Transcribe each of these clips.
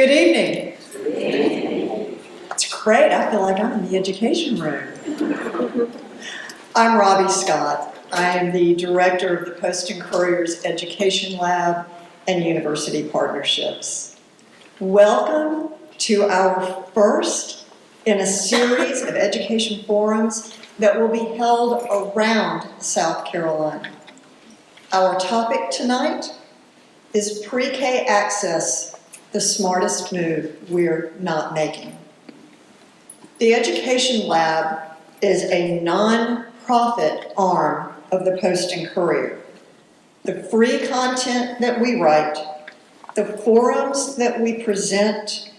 Good evening. It's great. I feel like I'm in the education room. I'm Robbie Scott. I am the director of the Post and Courier's Education Lab and University Partnerships. Welcome to our first in a series of education forums that will be held around South Carolina. Our topic tonight is pre-K access, the smartest move we're not making. The Education Lab is a non-profit arm of the Post and Courier. The free content that we write, the forums that we present,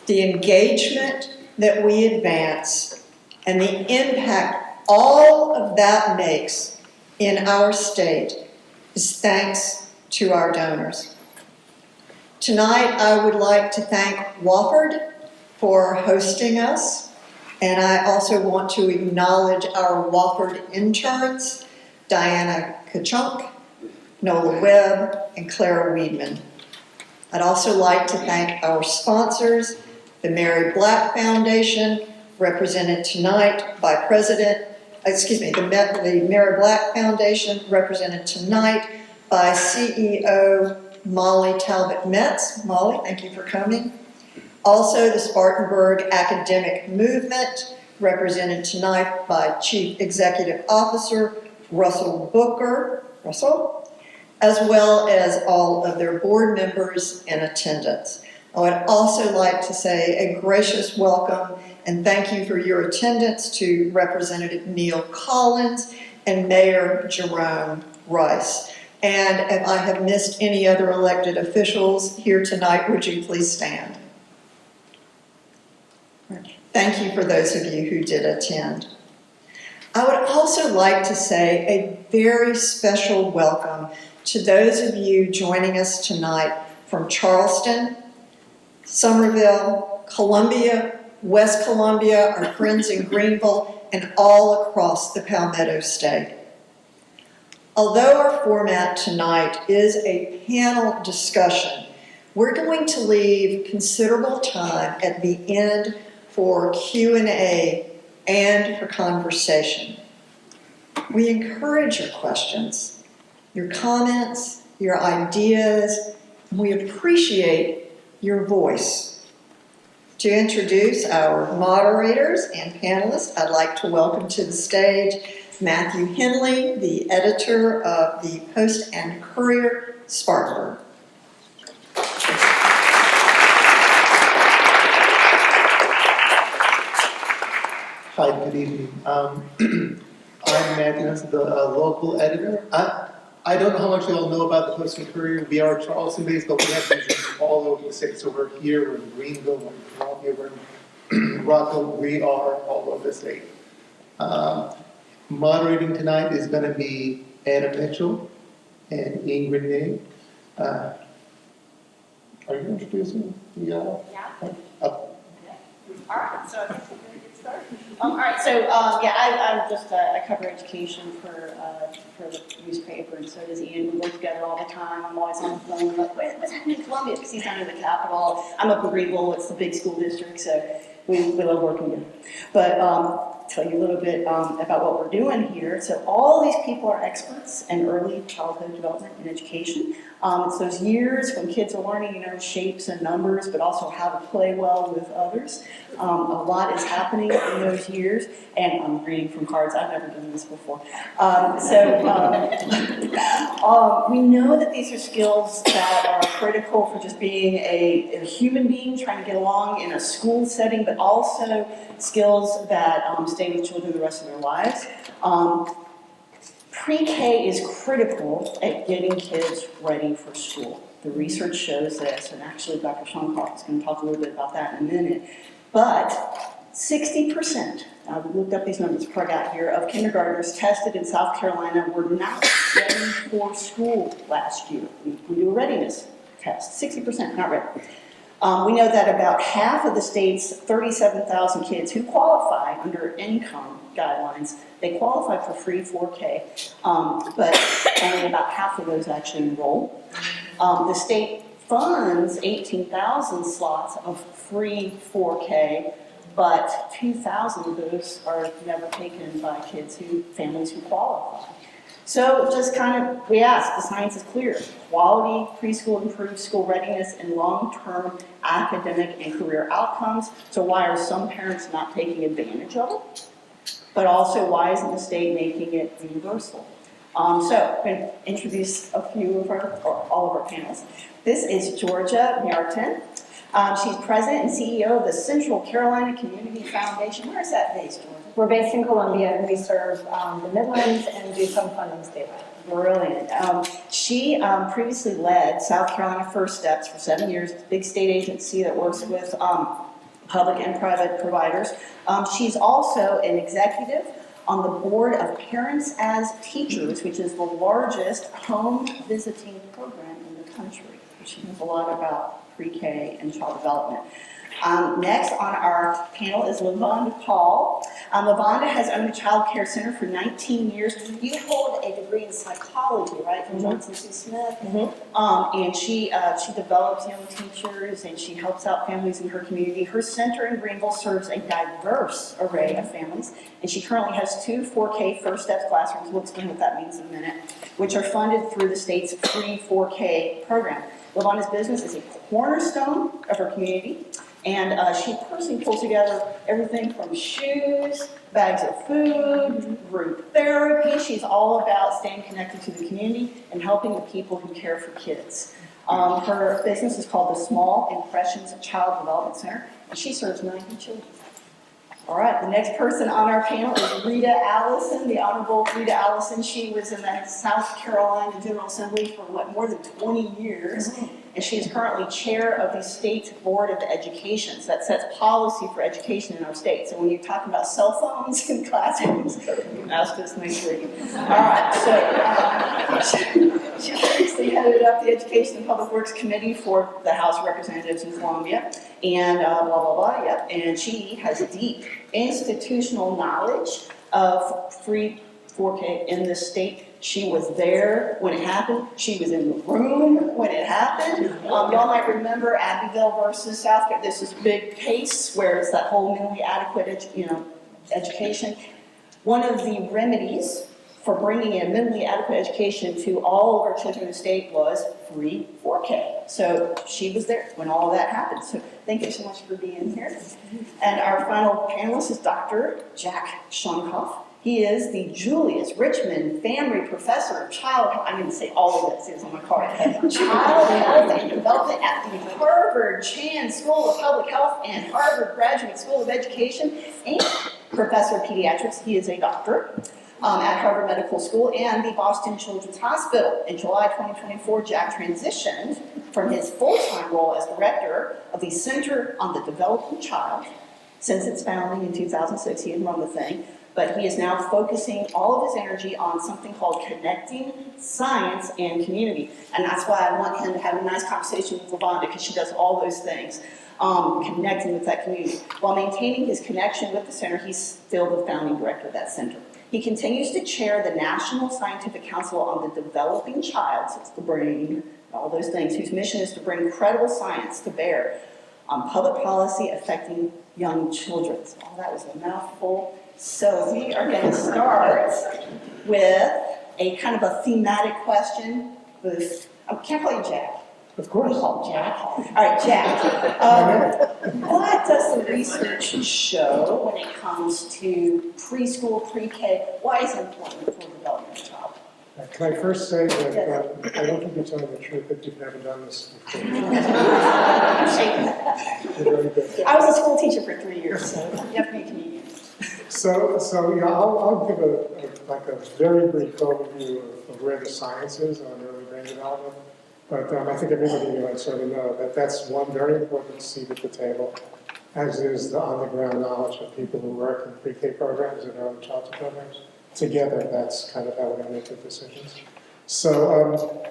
the engagement that we advance, and the impact all of that makes in our state is thanks to our donors. Tonight, I would like to thank Wofford for hosting us, and I also want to acknowledge our Wofford interns, Diana Kachunk, Nola Webb, and Clara Weedman. I'd also like to thank our sponsors, the Mary Black Foundation, represented tonight by the Mary Black Foundation, represented tonight by CEO Molly Talbot Metz. Molly, thank you for coming. Also, the Spartanburg Academic Movement, represented tonight by Chief Executive Officer Russell Booker, as well as all of their board members in attendance. I would also like to say a gracious welcome and thank you for your attendance to Representative Neil Collins and Mayor Jerome Rice. And if I have missed any other elected officials here tonight, would you please stand? Thank you for those of you who did attend. I would also like to say a very special welcome to those of you joining us tonight from Charleston, Somerville, Columbia, West Columbia, our friends in Greenville, and all across the Palmetto State. Although our format tonight is a panel discussion, we're going to leave considerable time at the end for Q&A and for conversation. We encourage your questions, your comments, your ideas, and we appreciate your voice. To introduce our moderators and panelists, I'd like to welcome to the stage Matthew Henley, the editor of the Post and Courier, Spartanburg. Hi, good evening. I'm Matthew Henley, the local editor. I don't know how much you all know about the Post and Courier. We are Charleston-based, but we have divisions all over the state. So we're here, we're in Greenville, we're in Columbia, we're in Rockville. We are all over the state. Moderating tonight is going to be Anna Mitchell and Ingrid Ning. Are you introducing the? Yeah. All right. So I think we're going to get started. All right. So I'm just I cover education for the newspaper, and so does Ian. We work together all the time. I'm always on the phone, like, what's happening in Columbia? Because he's down in the Capitol. I'm up in Greenville. It's the big school district, so we love working together. But tell you a little bit about what we're doing here. So all these people are experts in early childhood development and education. It's those years when kids are learning, shapes and numbers, but also how to play well with others. A lot is happening in those years, and I'm reading from cards. I've never done this before. We know that these are skills that are critical for just being a human being trying to get along in a school setting, but also skills that stay with children the rest of their lives. Pre-K is critical at getting kids ready for school. The research shows this, and actually Dr. Schoenhoff is going to talk a little bit about that in a minute. But 60%, I looked up these numbers before I got here, of kindergartners tested in South Carolina were not ready for school last year. We do a readiness test, 60% not ready. We know that about half of the state's 37,000 kids who qualify under income guidelines, they qualify for free 4K, but only about half of those actually enroll. The state funds 18,000 slots of free 4K, but 2,000 of those are never taken by families who qualify. So just kind of, we ask, the science is clear. Quality preschool improves school readiness and long-term academic and career outcomes. So why are some parents not taking advantage of it? But also, why isn't the state making it universal? So I'm going to introduce a few of all of our panelists. This is Georgia Martin. She's president and CEO of the Central Carolina Community Foundation. Where is that based, Georgia? We're based in Columbia, and we serve the Midlands and do some funding statewide. Brilliant. She previously led South Carolina First Steps for 7 years, a big state agency that works with public and private providers. She's also an executive on the board of Parents as Teachers, which is the largest home visiting program in the country. She knows a lot about pre-K and child development. Next on our panel is LaVonda Paul. LaVonda has owned a child care center for 19 years. You hold a degree in psychology, right, from Johnson C. Smith? And she develops young teachers and she helps out families in her community. Her center in Greenville serves a diverse array of families, and she currently has 2 4K First Steps classrooms. We'll explain what that means in a minute, which are funded through the state's free 4K program. LaVonda's business is a cornerstone of her community. And she personally pulls together everything from shoes, bags of food, group therapy. She's all about staying connected to the community and helping the people who care for kids. Her business is called the Small Impressions Child Development Center, and she serves 90 children. All right, the next person on our panel is Rita Allison, the Honorable Rita Allison. She was in the South Carolina General Assembly for, more than 20 years. And she is currently chair of the State Board of Education. So that sets policy for education in our state. So when you're talking about cell phones in classrooms, ask this nice lady. All right, so she previously headed up the Education and Public Works Committee for the House of Representatives in Columbia. And blah, blah, blah, yep. And she has deep institutional knowledge of free 4K in this state. She was there when it happened. She was in the room when it happened. Y'all might remember Abbeville versus South Carolina. This is a big case where it's that whole minimally adequate education. One of the remedies for bringing in minimally adequate education to all of our children in the state was free 4K. So she was there when all of that happened. So thank you so much for being here. And our final panelist is Dr. Jack Shonkoff. He is the Julius Richmond Family Professor of Child Health. I'm going to say all of this is on my card. Child Health and Development at the Harvard Chan School of Public Health and Harvard Graduate School of Education, and Professor of Pediatrics. He is a doctor at Harvard Medical School and the Boston Children's Hospital. In July 2024, Jack transitioned from his full-time role as director of the Center on the Developing Child. Since its founding in 2006, he had run the thing. But he is now focusing all of his energy on something called connecting science and community. And that's why I want him to have a nice conversation with LaVonda, because she does all those things, connecting with that community. While maintaining his connection with the center, he's still the founding director of that center. He continues to chair the National Scientific Council on the Developing Child, so it's the brain, all those things, whose mission is to bring credible science to bear on public policy affecting young children. So, that was a mouthful. So we are going to start with a kind of a thematic question. I can't call you Jack. Of course. I'll call Jack. All right, Jack. What does the research show when it comes to preschool, pre-K? Why is it important for the development of a child? Can I first say that I don't think you're telling the truth that you've never done this before. I'm shaking. You're very good. I was a school teacher for 3 years, so you have to be a comedian. So yeah, I'll give a very brief overview of where the science is on early brain development. But I think everybody sort of know that that's one very important seat at the table, as is the on-the-ground knowledge of people who work in pre-K programs and early childhood programs. Together, that's kind of how we're going to make the decisions. So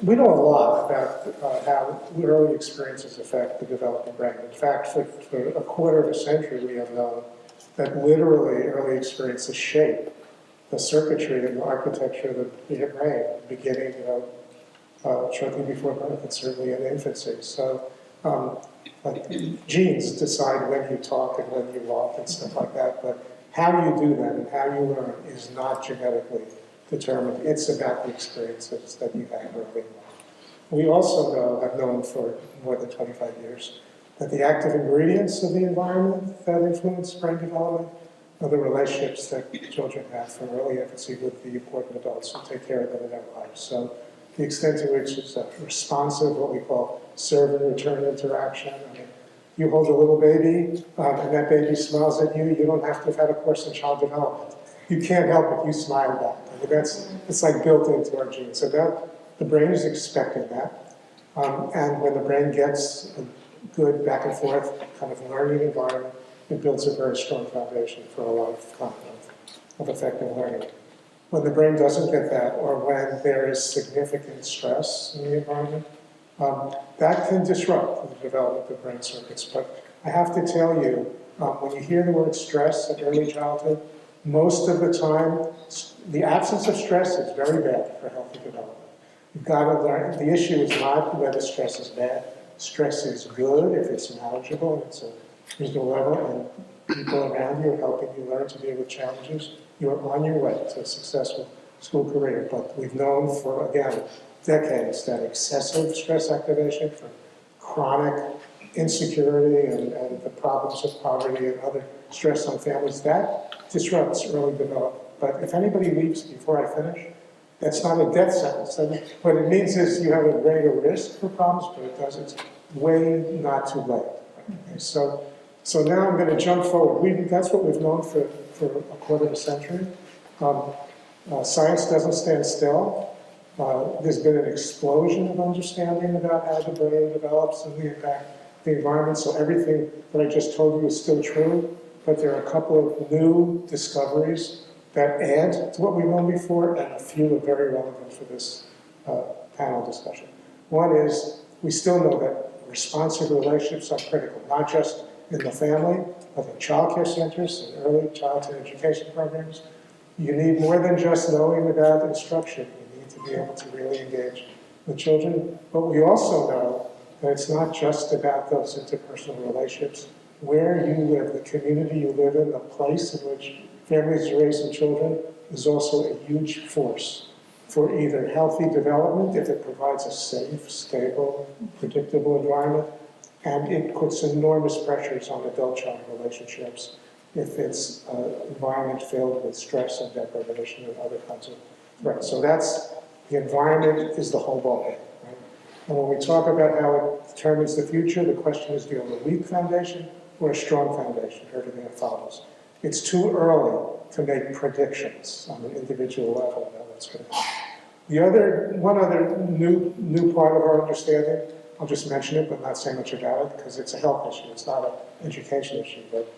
we know a lot about how early experiences affect the developing brain. In fact, for a quarter of a century, we have known that literally early experiences shape the circuitry and the architecture of the brain, beginning shortly before birth and certainly in infancy. So like genes decide when you talk and when you walk and stuff like that, but how you do that and how you learn is not genetically determined. It's about the experiences that you have early on. We also have known for more than 25 years, that the active ingredients of the environment that influence brain development are the relationships that children have from early infancy with the important adults who take care of them in their lives. So the extent to which it's a responsive, what we call serve and return interaction. I mean, you hold a little baby and that baby smiles at you, you don't have to have had a course in child development. You can't help it, you smile back. I mean, it's like built into our genes. So that, the brain is expecting that. And when the brain gets a good back and forth kind of learning environment, it builds a very strong foundation for a life of effective learning. When the brain doesn't get that, or when there is significant stress in the environment, that can disrupt the development of brain circuits. But I have to tell you, when you hear the word stress in early childhood, most of the time, the absence of stress is very bad for healthy development. You've got to learn, the issue is not whether stress is bad. Stress is good if it's manageable and it's a reasonable level, and people around you are helping you learn to deal with challenges. You're on your way to a successful school career. But we've known for, again, decades that excessive stress activation from chronic insecurity and the problems of poverty and other stress on families, that disrupts early development. But if anybody leaves before I finish, that's not a death sentence. What it means is you have a greater risk for problems, but it doesn't, way not too late. Okay, so now I'm going to jump forward. That's what we've known for a quarter of a century. Science doesn't stand still. There's been an explosion of understanding about how the brain develops and the impact of the environment. So everything that I just told you is still true, but there are a couple of new discoveries that add to what we've known before, and a few are very relevant for this panel discussion. One is, we still know that responsive relationships are critical, not just in the family, but in child care centers and early childhood education programs. You need more than just knowing about instruction. You need to be able to really engage with children. But we also know that it's not just about those interpersonal relationships. Where you live, the community you live in, the place in which families are raising children is also a huge force for either healthy development, if it provides a safe, stable, predictable environment, and it puts enormous pressures on adult-child relationships if it's an environment filled with stress and deprivation and other kinds of threats. So that's, the environment is the whole ballgame, right? And when we talk about how it determines the future, the question is, do you have a weak foundation or a strong foundation, everything that follows? It's too early to make predictions on an individual level about what's going to happen. One other new part of our understanding, I'll just mention it, but not say much about it, because it's a health issue, it's not an education issue. But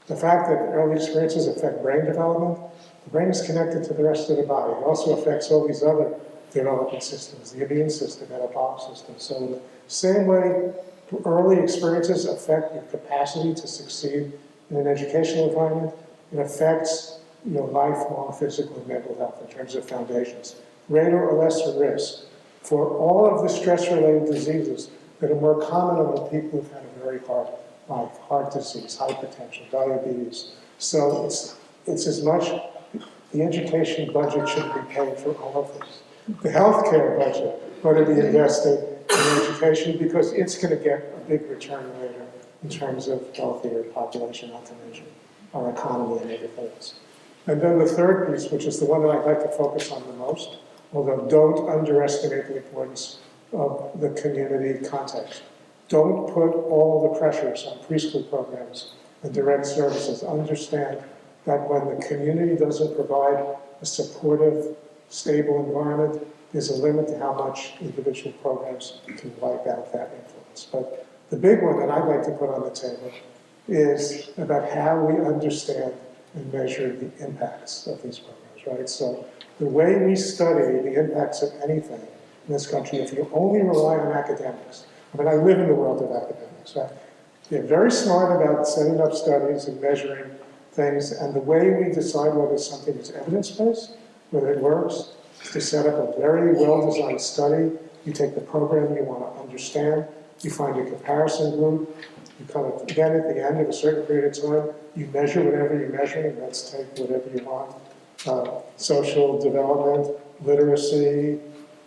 the fact that early experiences affect brain development, the brain is connected to the rest of the body. It also affects all these other development systems, the immune system, metabolic system. So in the same way early experiences affect your capacity to succeed in an educational environment, it affects your lifelong physical and mental health in terms of foundations. Greater or lesser risk for all of the stress-related diseases that are more common among people who've had a very hard life, heart disease, hypertension, diabetes. So it's as much, the education budget should be paid for all of this. The healthcare budget ought to be invested in education because it's going to get a big return later in terms of healthier population, not to mention our economy and other things. And then the third piece, which is the one that I'd like to focus on the most, although don't underestimate the importance of the community context. Don't put all the pressures on preschool programs and direct services. Understand that when the community doesn't provide a supportive, stable environment, there's a limit to how much individual programs can wipe out that influence. But the big one that I'd like to put on the table is about how we understand and measure the impacts of these programs, right? So the way we study the impacts of anything in this country, if you only rely on academics, I mean, I live in the world of academics, right? They're very smart about setting up studies and measuring things, and the way we decide whether something is evidence-based, whether it works, is to set up a very well-designed study You take the program you want to understand, you find a comparison group, you kind of, again, at the end of a certain period of time, you measure whatever you're measuring, let's take whatever you want. Social development, literacy,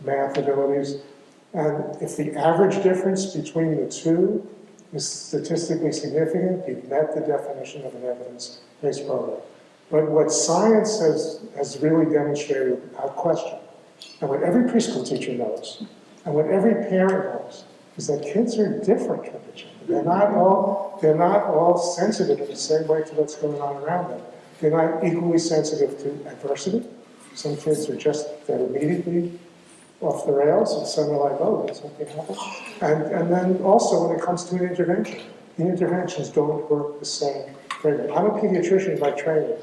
math abilities. And if the average difference between the two is statistically significant, you've met the definition of an evidence-based program. But what science has really demonstrated without question, and what every preschool teacher knows, and what every parent knows, is that kids are different from each other. They're not all sensitive in the same way to what's going on around them. They're not equally sensitive to adversity. Some kids are they're immediately off the rails, and some are like, oh, that's something happened. And then also when it comes to an intervention, the interventions don't work the same. I'm a pediatrician by training.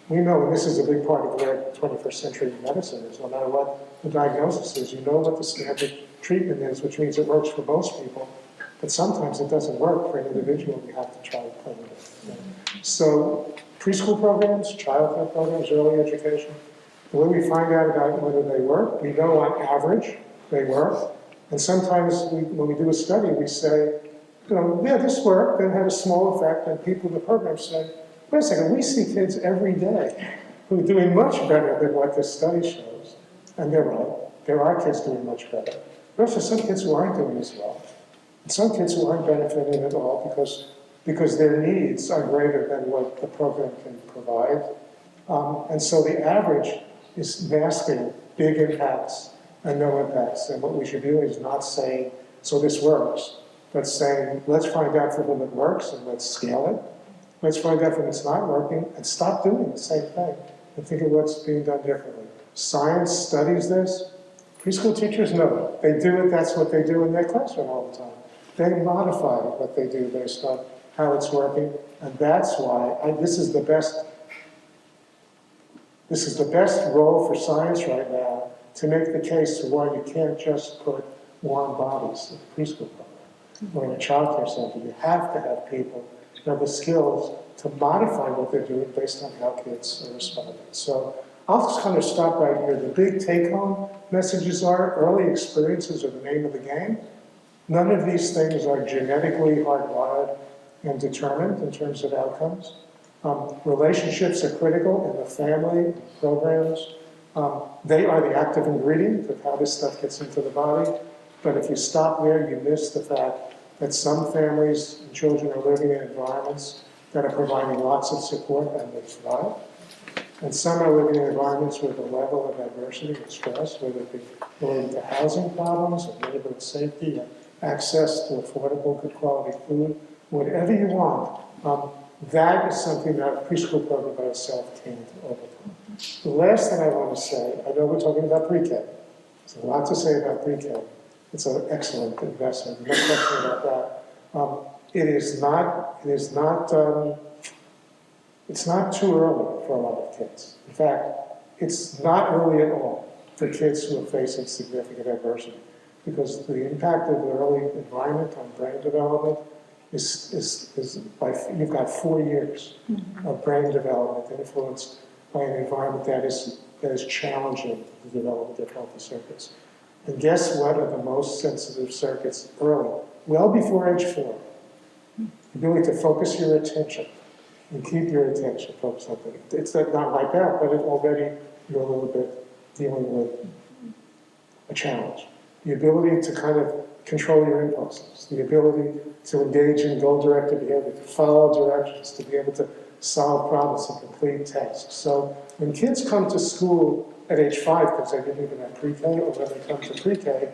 We know, and this is a big part of where 21st century medicine is, no matter what the diagnosis is, you know what the standard treatment is, which means it works for most people, but sometimes it doesn't work for an individual. You have to try to play with it. So preschool programs, childcare programs, early education, the way we find out about whether they work, we know on average they work, and sometimes when we do a study, we say, yeah, this worked, then had a small effect, and people in the program say, wait a second, we see kids every day who are doing much better than what this study shows. And they're right. There are kids doing much better. There are also some kids who aren't doing as well. And some kids who aren't benefiting at all because their needs are greater than what the program can provide. And so the average is masking big impacts and no impacts. And what we should do is not saying, so this works, but saying, let's find out for whom it works and let's scale it. Let's find out when it's not working and stop doing the same thing and think of what's being done differently. Science studies this. Preschool teachers know it. They do it, that's what they do in their classroom all the time. They modify what they do based on how it's working, and that's why this is the best role for science right now to make the case to why you can't just put warm bodies in the preschool program or in a child care center. You have to have people who have the skills to modify what they're doing based on how kids are responding. So I'll just kind of stop right here. The big take-home messages are early experiences are the name of the game. None of these things are genetically hardwired and determined in terms of outcomes. Relationships are critical in the family, programs. They are the active ingredient of how this stuff gets into the body. But if you stop there, you miss the fact that some families and children are living in environments that are providing lots of support and they thrive. And some are living in environments with a level of adversity and stress, whether it be related to housing problems or neighborhood safety or access to affordable, good quality food, whatever you want. That is something that a preschool program by itself can't overcome. The last thing I want to say, I know we're talking about pre-K. There's a lot to say about pre-K. It's an excellent investment, no question about that. It's not too early for a lot of kids. In fact, it's not early at all for kids who are facing significant adversity, because the impact of the early environment on brain development you've got 4 years of brain development influenced by an environment that is challenging the development of healthy circuits. And guess what are the most sensitive circuits early, well before age 4? The ability to focus your attention and keep your attention focused on things. It's not like that, but already you're a little bit dealing with a challenge. The ability to kind of control your impulses, the ability to engage in goal-directed behavior, to follow directions, to be able to solve problems and complete tasks. So when kids come to school at age 5, because they didn't even have pre-K, or when they come to pre-K,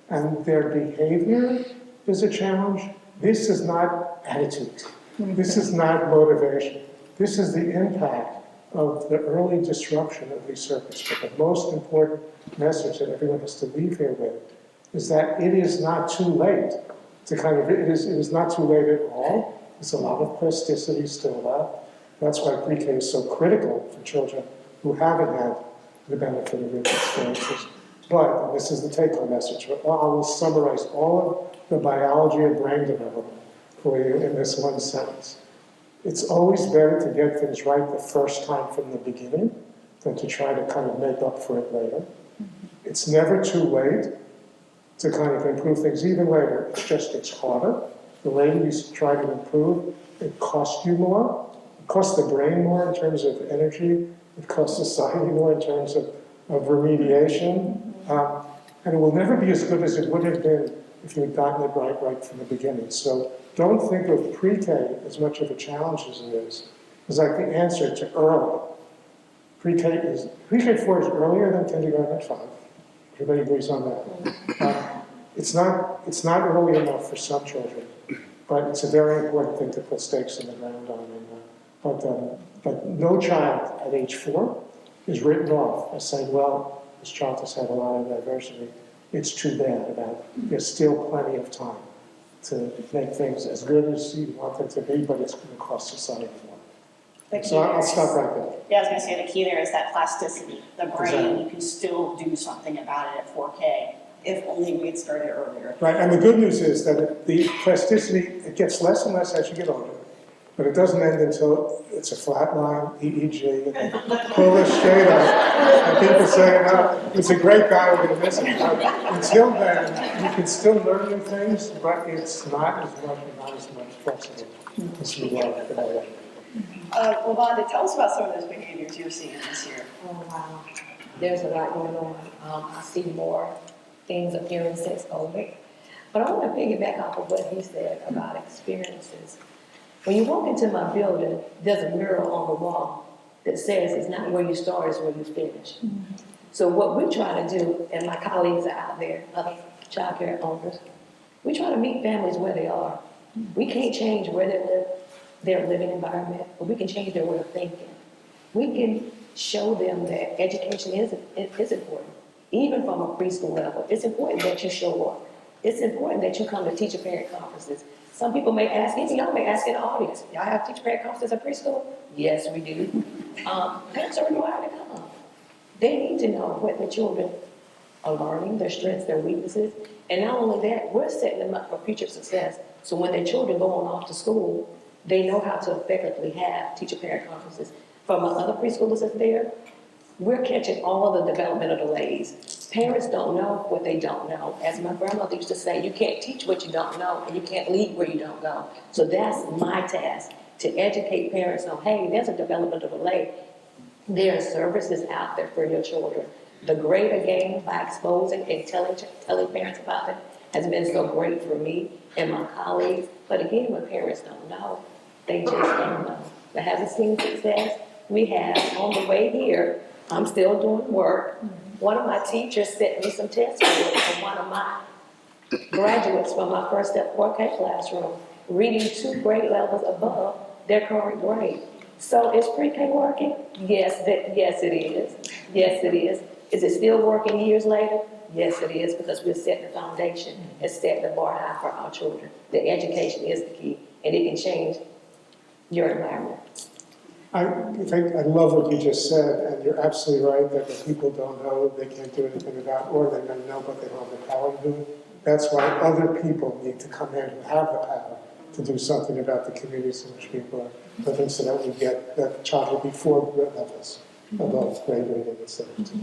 and their behavior is a challenge, this is not attitude. This is not motivation. This is the impact of the early disruption of these circuits. But the most important message that everyone has to leave here with is that it is not too late to it is not too late at all. There's a lot of plasticity still left. That's why pre-K is so critical for children who haven't had the benefit of rich experiences. But, and this is the take-home message, I will summarize all of the biology of brain development for you in this one sentence. It's always better to get things right the first time from the beginning than to try to kind of make up for it later. It's never too late to kind of improve things even later. It's harder. The later you try to improve, it costs you more. It costs the brain more in terms of energy. It costs society more in terms of remediation. And it will never be as good as it would have been if you had gotten it right from the beginning. So don't think of pre-K as much of a challenge as it is. It's like the answer to early. Pre-K4 is earlier than kindergarten at 5. Everybody agrees on that. It's not early enough for some children, but it's a very important thing to put stakes in the ground on. But no child at age 4 is written off as saying, well, this child has had a lot of diversity. It's too bad about it. There's still plenty of time to make things as good as you want them to be, but it's going to cost society more. So I'll stop right there. Yeah, I was gonna say the key there is that plasticity. The brain, Exactly. you can still do something about it at 4K, if only we had started earlier. Right, and the good news is that the plasticity, it gets less and less as you get older, but it doesn't end until it's a flat line, EEG, and pull this straight up. And people say, oh, it's a great guy, we're going to miss him. But until then, you can still learn new things, but it's not as much flexible as we want today. Lavonda, tell us about some of those behaviors you're seeing this year. Oh, wow. There's a lot going on. I see more things appearing since COVID. But I want to piggyback off of what he said about experiences. When you walk into my building, there's a mural on the wall that says it's not where you start, it's where you finish. So what we try to do, and my colleagues are out there, other child care owners, we try to meet families where they are. We can't change where they live, their living environment, but we can change their way of thinking. We can show them that education is important, even from a preschool level. It's important that you show up. It's important that you come to teacher-parent conferences. Some people may ask, even y'all may ask in the audience, y'all have teacher-parent conferences at preschool? Yes, we do. Parents are required to come. They need to know what the children are learning, their strengths, their weaknesses. And not only that, we're setting them up for future success. So when their children go on off to school, they know how to effectively have teacher-parent conferences. From my other preschoolers that's there, we're catching all of the developmental delays. Parents don't know what they don't know. As my grandmother used to say, you can't teach what you don't know, and you can't lead where you don't go. So that's my task, to educate parents on, hey, there's a developmental delay. There are services out there for your children. The Great Again, by exposing and telling parents about it, has been so great for me and my colleagues. But again, when parents don't know, they just don't know. But having seen success, we have on the way here, I'm still doing work. One of my teachers sent me some test scores from one of my graduates from my First Step 4K classroom, reading 2 grade levels above their current grade. So is pre-K working? Yes, it is. Yes, it is. Is it still working years later? Yes, it is, because we're setting the foundation and setting the bar high for our children. The education is the key, and it can change your environment. I love what you just said, and you're absolutely right that the people don't know, they can't do anything about, or they may know, but they don't have the power to do it. That's why other people need to come in who have the power to do something about the communities in which people are living, so that we get that child will be 4 levels above grade reading instead of 2.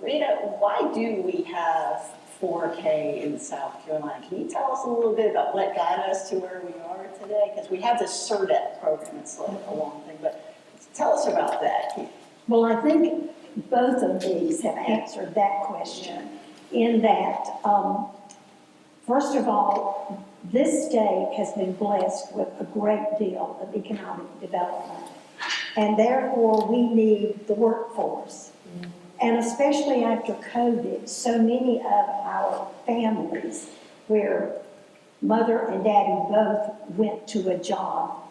Rita, why do we have 4K in South Carolina? Can you tell us a little bit about what got us to where we are today? Because we have this CERDEP program, it's like a long thing, but tell us about that. Well, I think both of these have answered that question in that, first of all, this state has been blessed with a great deal of economic development, and therefore we need the workforce. And especially after COVID, so many of our families where mother and daddy both went to a job,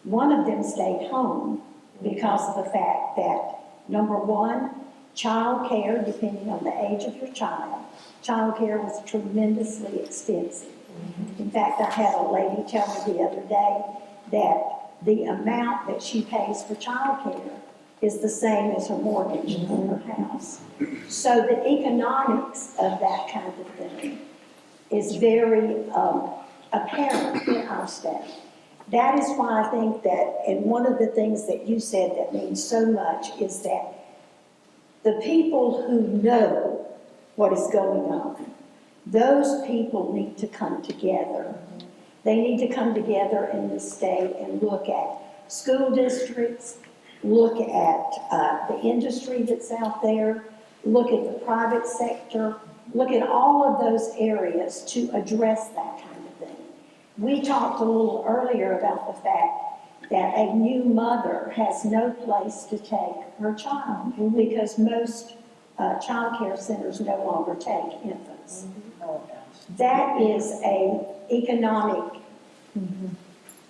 one of them stayed home because of the fact that, number one, child care, depending on the age of your child care was tremendously expensive. In fact, I had a lady tell me the other day that the amount that she pays for child care is the same as her mortgage on her house. So the economics of that kind of thing is very apparent in our state. That is why I think that, and one of the things that you said that means so much is that the people who know what is going on Those people need to come together. They need to come together in the state and look at school districts, look at the industry that's out there, look at the private sector, look at all of those areas to address that kind of thing. We talked a little earlier about the fact that a new mother has no place to take her child because most child care centers no longer take infants. That is a economic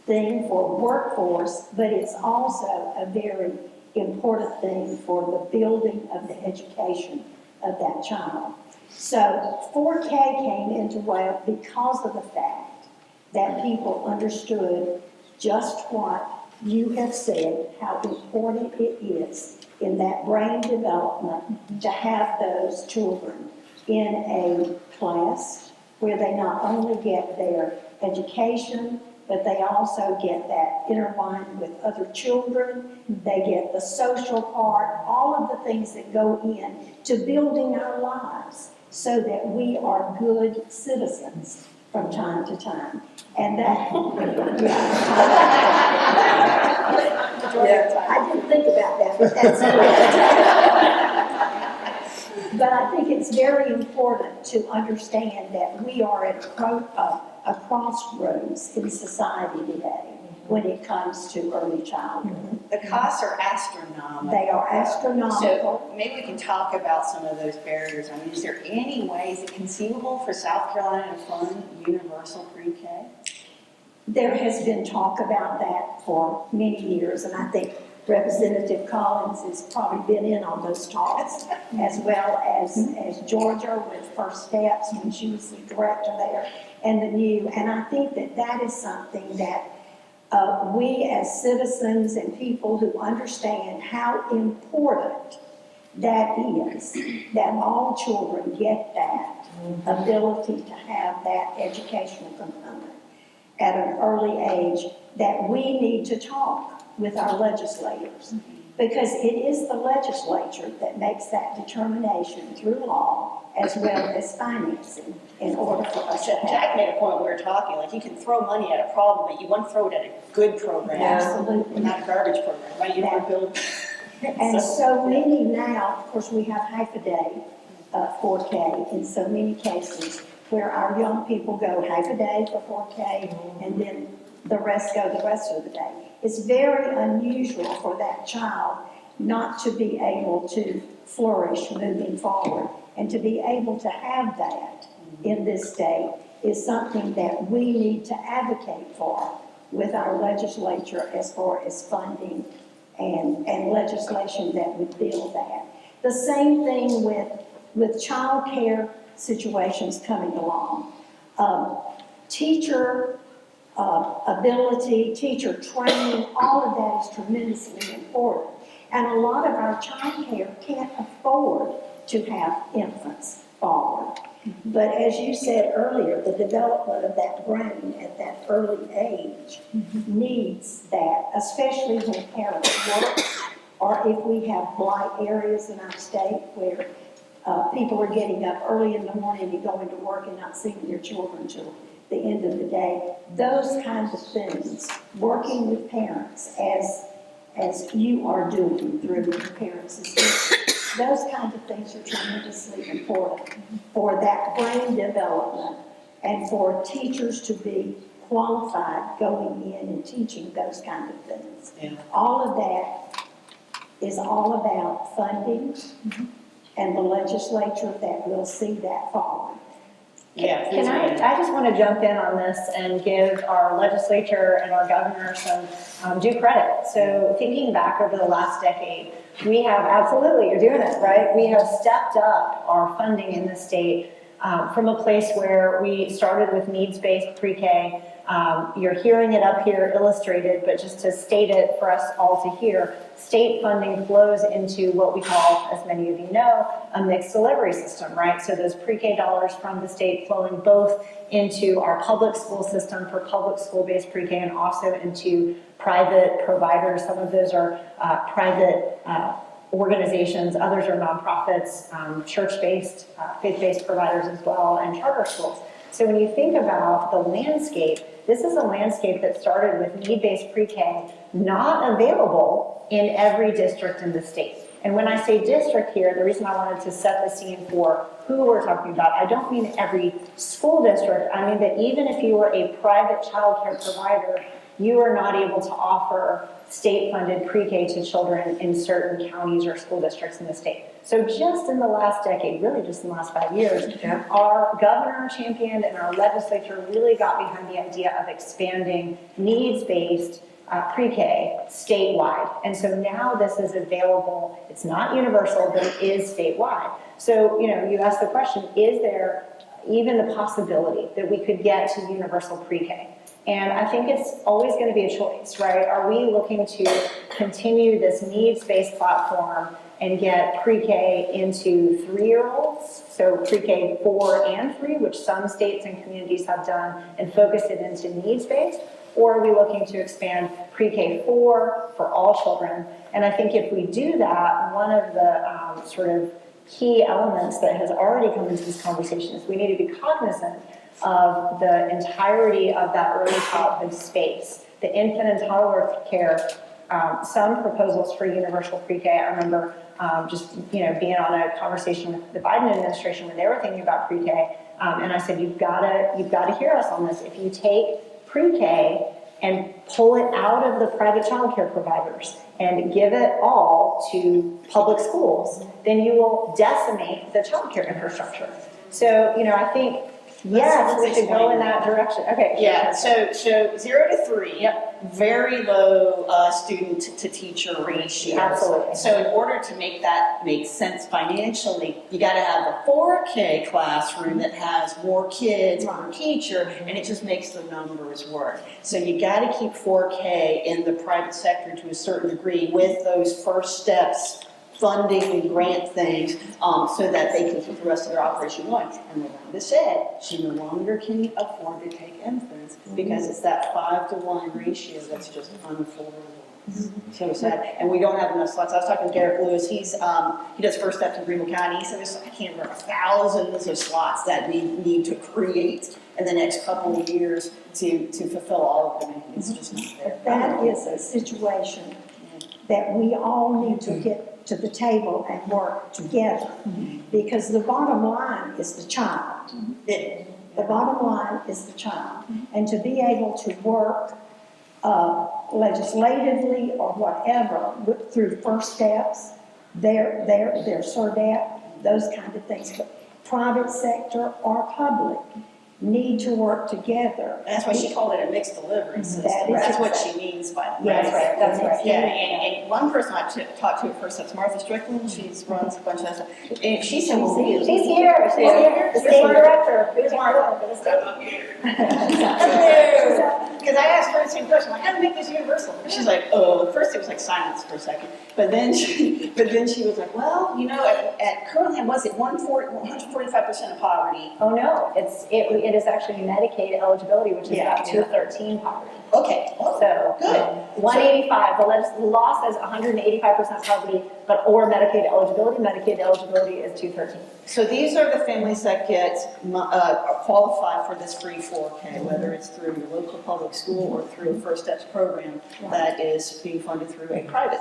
thing for workforce, but it's also a very important thing for the building of the education of that child. So 4K came into Wales because of the fact that people understood just what you have said, how important it is in that brain development to have those children in a class where they not only get their education, but they also get that intertwined with other children. They get the social part, all of the things that go in to building our lives so that we are good citizens from time to time. And that, I didn't think about that, but that's it. But I think it's very important to understand that we are at a crossroads in society today when it comes to early childhood. The costs are astronomical. They are astronomical. So maybe we can talk about some of those barriers. I mean, is there any way, is it conceivable for South Carolina to fund universal pre-K? There has been talk about that for many years, and I think Representative Collins has probably been in on those talks, as well as Georgia with First Steps when she was the director there, and the new. And I think that that is something that we as citizens and people who understand how important that is, that all children get that ability to have that educational component at an early age, that we need to talk with our legislators. Because it is the legislature that makes that determination through law as well as financing in order for us to have. Jack made a point when we were talking, like you can throw money at a problem, but you want to throw it at a good program. Absolutely. Not a garbage program, right? You want to build. And so many now, of course, we have half a day 4K in so many cases where our young people go half a day for 4K and then the rest go the rest of the day. It's very unusual for that child not to be able to flourish moving forward, and to be able to have that in this state is something that we need to advocate for with our legislature as far as funding and legislation that would build that. The same thing with child care situations coming along. Teacher ability, teacher training, all of that is tremendously important. And a lot of our child care can't afford to have infants forward. But as you said earlier, the development of that brain at that early age needs that, especially when parents work, or if we have blight areas in our state where people are getting up early in the morning and going to work and not seeing their children till the end of the day. Those kinds of things, working with parents as you are doing through the Parents Assistance, those kinds of things are tremendously important for that brain development and for teachers to be qualified going in and teaching those kinds of things. Yeah. All of that is all about funding and the legislature that will see that forward. Yeah. Can I just want to jump in on this and give our legislature and our governor some due credit. So thinking back over the last decade, we have, absolutely, you're doing it, right? We have stepped up our funding in the state from a place where we started with needs-based pre-K. You're hearing it up here illustrated, but just to state it for us all to hear, state funding flows into what we call, as many of you know, a mixed delivery system, right? So those pre-K dollars from the state flowing both into our public school system for public school-based pre-K and also into private providers. Some of those are private organizations, others are nonprofits, church-based, faith-based providers as well, and charter schools. So when you think about the landscape, this is a landscape that started with need-based pre-K, not available in every district in the state. And when I say district here, the reason I wanted to set the scene for who we're talking about, I don't mean every school district. I mean that even if you were a private childcare provider, you are not able to offer state-funded pre-K to children in certain counties or school districts in the state. So just in the last decade, really just in the last 5 years, our governor championed and our legislature really got behind the idea of expanding needs-based pre-K statewide. And so now this is available. It's not universal, but it is statewide. So, you asked the question, is there even the possibility that we could get to universal pre-K? And I think it's always going to be a choice, right? Are we looking to continue this needs-based platform and get pre-K into 3-year-olds, so pre-K 4 and 3, which some states and communities have done, and focus it into needs-based? Or are we looking to expand pre-K 4 for all children? And I think if we do that, one of the sort of key elements that has already come into this conversation is we need to be cognizant of the entirety of that early childhood space, the infant and toddler care, some proposals for universal pre-K. I remember being on a conversation with the Biden administration when they were thinking about pre-K, and I said, you've got to hear us on this. If you take pre-K and pull it out of the private childcare providers and give it all to public schools, then you will decimate the childcare infrastructure. So, I think, yes, we should go in that direction. Okay. Yeah, so 0 to 3, very low student to teacher ratio. Absolutely. So in order to make that make sense financially, you got to have a 4K classroom that has more kids per teacher, and it just makes the numbers work. So you got to keep 4K in the private sector to a certain degree with those first steps, funding and grant things, so that they can keep the rest of their operation going. And Miranda said she no longer can afford to take infants because it's that 5-to-1 ratio that's just unaffordable. So sad. And we don't have enough slots. I was talking to Derek Lewis. He does First Steps in Greenville County. He said there's, I can't remember, thousands of slots that we need to create in the next couple of years to fulfill all of them. It's just not there. But that is a situation that we all need to get to the table and work together. Because the bottom line is the child. The bottom line is the child. And to be able to work legislatively or whatever through First Steps, their SERDAP, those kind of things. But private sector or public need to work together. And that's why she called it a mixed delivery system. That's what she means by that. Yes, right, that's right. Yeah, and one person I talked to at First Steps, Martha Strickland, she runs a bunch of that stuff. And she said, well, She's here. She's here. The state director. Who's Martha? For the state. Because I asked her the same question, like, how to make this universal? And she's like, oh, first it was like silence for a second. But then she was like, well, at currently, was it 145% of poverty? Oh, no, it is actually Medicaid eligibility, which is about 213 poverty. Okay. So, Good. 185, the law says 185% poverty, or Medicaid eligibility is 213. So these are the families that qualify for this free 4K, whether it's through your local public school or through a First Steps program that is being funded through a private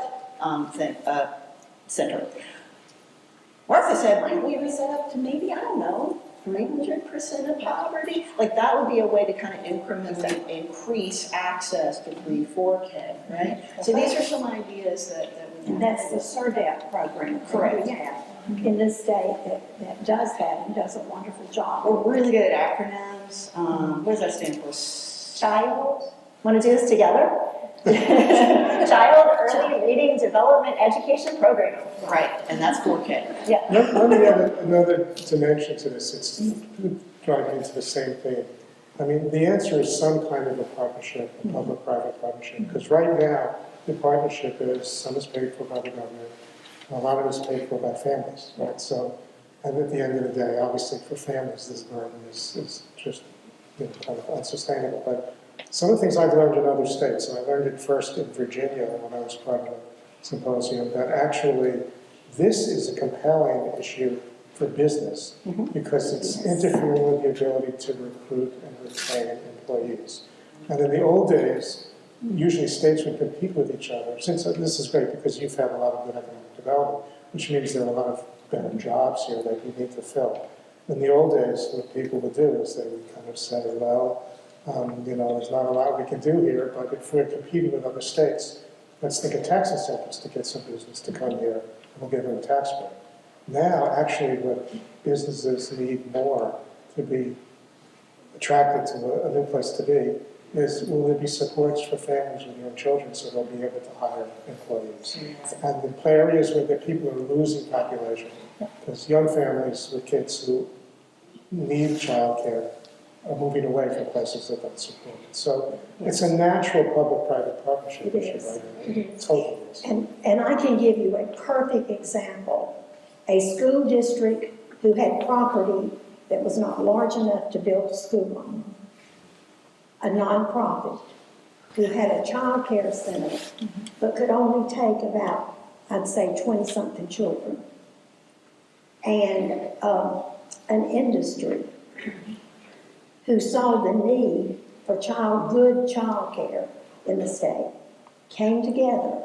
center. Martha said, why don't we raise that up to maybe, I don't know, 300% of poverty? Like that would be a way to kind of incrementally increase access to free 4K, right? So these are some ideas that we And that's the SERDAP program. Correct. We have in this state that does that and does a wonderful job. We're really good at acronyms. What does that stand for? Child, want to do this together? Child Early Reading Development Education Program. Right, and that's 4K. Yeah. Let me add another dimension to this. It's driving into the same thing. I mean, the answer is some kind of a partnership, a public-private partnership, because right now, the partnership is, some is paid for by the government, and a lot of it is paid for by families, right? So, and at the end of the day, obviously for families, this burden is just kind of unsustainable. But some of the things I've learned in other states, and I learned it first in Virginia when I was part of a symposium, that actually This is a compelling issue for business because it's interfering with the ability to recruit and retain employees. And in the old days, usually states would compete with each other. Since this is great because you've had a lot of good economic development, which means there are a lot of better jobs here that you need to fill. In the old days, what people would do is they would kind of say, well, there's not a lot we can do here, but if we're competing with other states, let's think of tax incentives to get some business to come here, and we'll give them a tax break. Now, actually, what businesses need more to be attracted to a new place to be is, will there be supports for families with young children so they'll be able to hire employees? And the areas where the people are losing population, because young families with kids who need childcare are moving away from places that don't support it. So it's a natural public-private partnership It issue is. right now. It totally is. And I can give you a perfect example. A school district who had property that was not large enough to build a school on. A nonprofit who had a child care center, but could only take about, I'd say, 20-something children. And an industry who saw the need for good child care in the state, came together,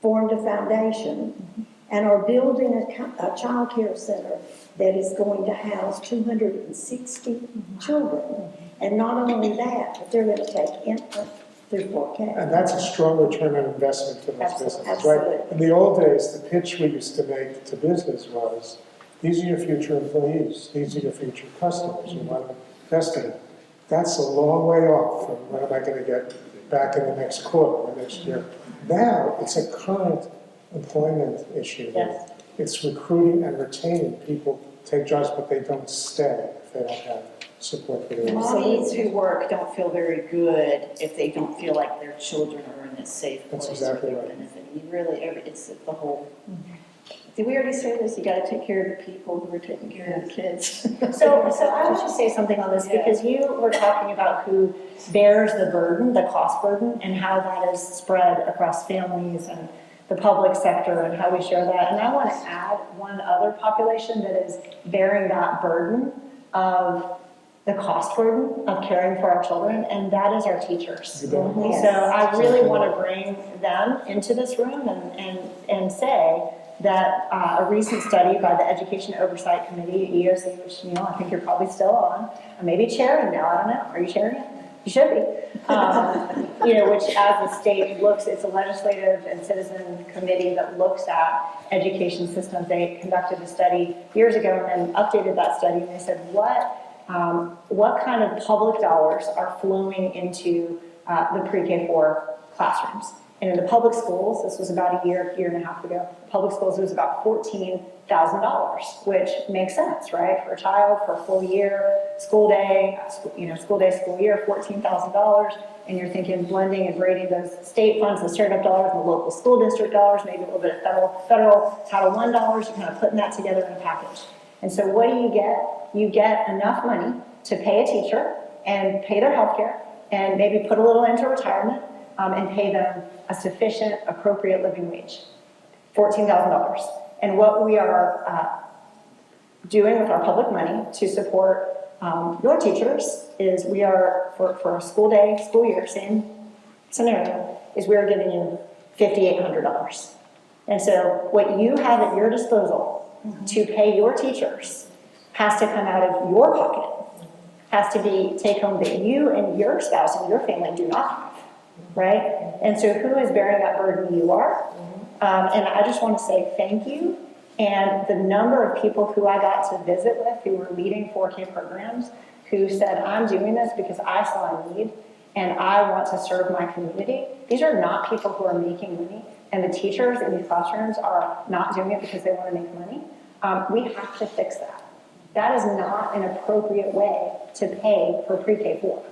formed a foundation, and are building a child care center that is going to house 260 children. And not only that, but they're going to take infant through 4K. And that's a strong return on investment for those businesses, Absolutely. right? In the old days, the pitch we used to make to business was, these are your future employees, these are your future customers, you want to invest in them. That's a long way off from when am I going to get back in the next quarter or next year. Now, it's a current employment issue. Yes. It's recruiting and retaining people take jobs, but they don't stay if they don't have support for their Moms who work don't feel very good if they don't feel like their children are in a safe place. That's exactly where they're right. benefiting. You really, it's the whole. Did we already say this? You gotta take care of the people who are taking care of the kids. So I want to say something on this, because you were talking about who bears the burden, the cost burden, and how that is spread across families and the public sector and how we share that. And I want to add one other population that is bearing that burden of the cost burden of caring for our children, and that is our teachers. You bet. Yes. So I really want to bring them into this room and say that a recent study by the Education Oversight Committee, EOC, which, I think you're probably still on, or maybe chairing now, I don't know, are you chairing it? You should be. Which as the state looks, it's a legislative and citizen committee that looks at education systems. They conducted a study years ago and then updated that study, and they said, what kind of public dollars are flowing into the pre-K4 classrooms? And in the public schools, this was about a year and a half ago, public schools, it was about $14,000, which makes sense, right? For a child, for a full year, school day, school year, $14,000. And you're thinking blending and braiding those state funds, the startup dollars, and the local school district dollars, maybe a little bit of federal Title I dollars, you're kind of putting that together in a package. And so what do you get? You get enough money to pay a teacher and pay their health care and maybe put a little into retirement and pay them a sufficient, appropriate living wage, $14,000. And what we are doing with our public money to support your teachers is we are, for a school day, school year, same scenario, is we are giving you $5,800. And so what you have at your disposal to pay your teachers has to come out of your pocket, has to be take home that you and your spouse and your family do not have. Right? And so who is bearing that burden? You are. And I just want to say thank you. And the number of people who I got to visit with who were leading 4K programs who said, I'm doing this because I saw a need and I want to serve my community. These are not people who are making money. And the teachers in these classrooms are not doing it because they want to make money. We have to fix that. That is not an appropriate way to pay for pre-K4.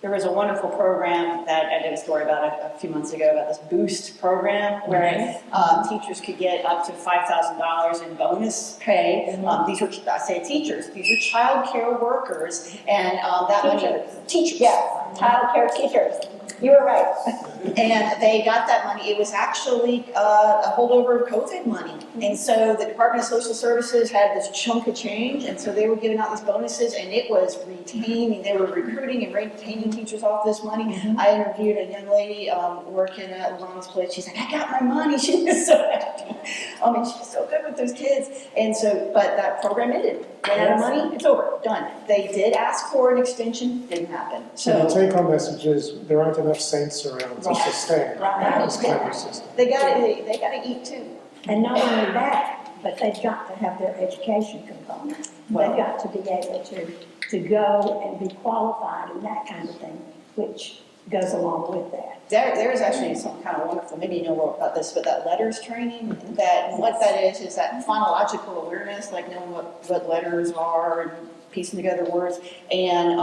There was a wonderful program that I did a story about a few months ago about this Boost program where teachers could get up to $5,000 in bonus pay. These were, I say teachers, these are child care workers, and that money, teachers. Yes, child care teachers. You were right. And they got that money. It was actually a holdover of COVID money. And so the Department of Social Services had this chunk of change, and so they were giving out these bonuses, and it was retaining, they were recruiting and retaining teachers off this money. I interviewed a young lady working at Lana's place. She's like, I got my money. She was so happy. I mean, she's so good with those kids. And so, but that program ended. Ran out of money, it's over, done. They did ask for an extension, didn't happen. So the So take-home message is, there aren't enough saints around to Right. sustain Right. this kind of system. they gotta eat too. And not only that, but they've got to have their education component. They've got to be able to go and be qualified and that kind of thing, which goes along with that. There is actually something kind of wonderful, maybe you know more about this, but that letters training, that, what that is that phonological awareness, like knowing what letters are and piecing together words, and,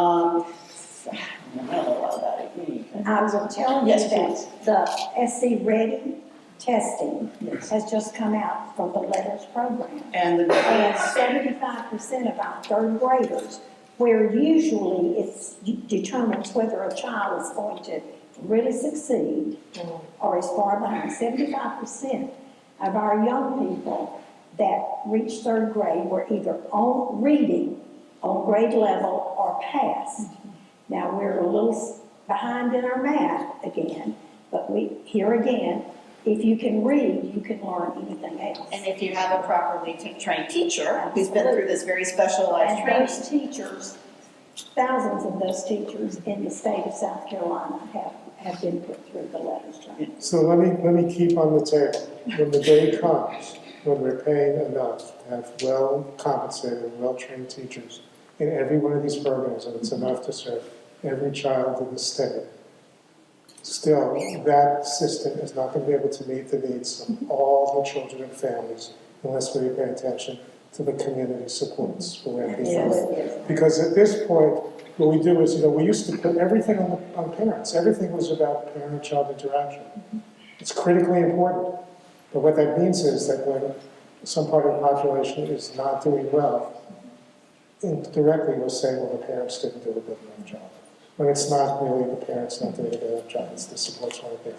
I don't know a lot about it. I will tell you Yes, please. that the SC Ready testing has just come out from the letters program. And the, And 75% of our third graders, where usually it's determines whether a child is going to really succeed or is far behind, 75% of our young people that reach third grade were either on reading on grade level or past. Now, we're a little behind in our math again, but here again, if you can read, you can learn anything else. and if you have a properly trained teacher who's been through this very specialized And training. those teachers, thousands of those teachers in the state of South Carolina have been put through the letters training. So let me keep on the table, when the day comes, when we're paying enough to have well-compensated, well-trained teachers in every one of these programs, and it's enough to serve every child in the state, still, that system is not going to be able to meet the needs of all the children and families unless we pay attention to the community supports for where people live. Because at this point, what we do is, we used to put everything on parents. Everything was about parent-child interaction. It's critically important. But what that means is that when some part of the population is not doing well, indirectly we're saying, well, the parents didn't do a good enough job. When it's not really the parents not doing a good enough job, it's the supports one there.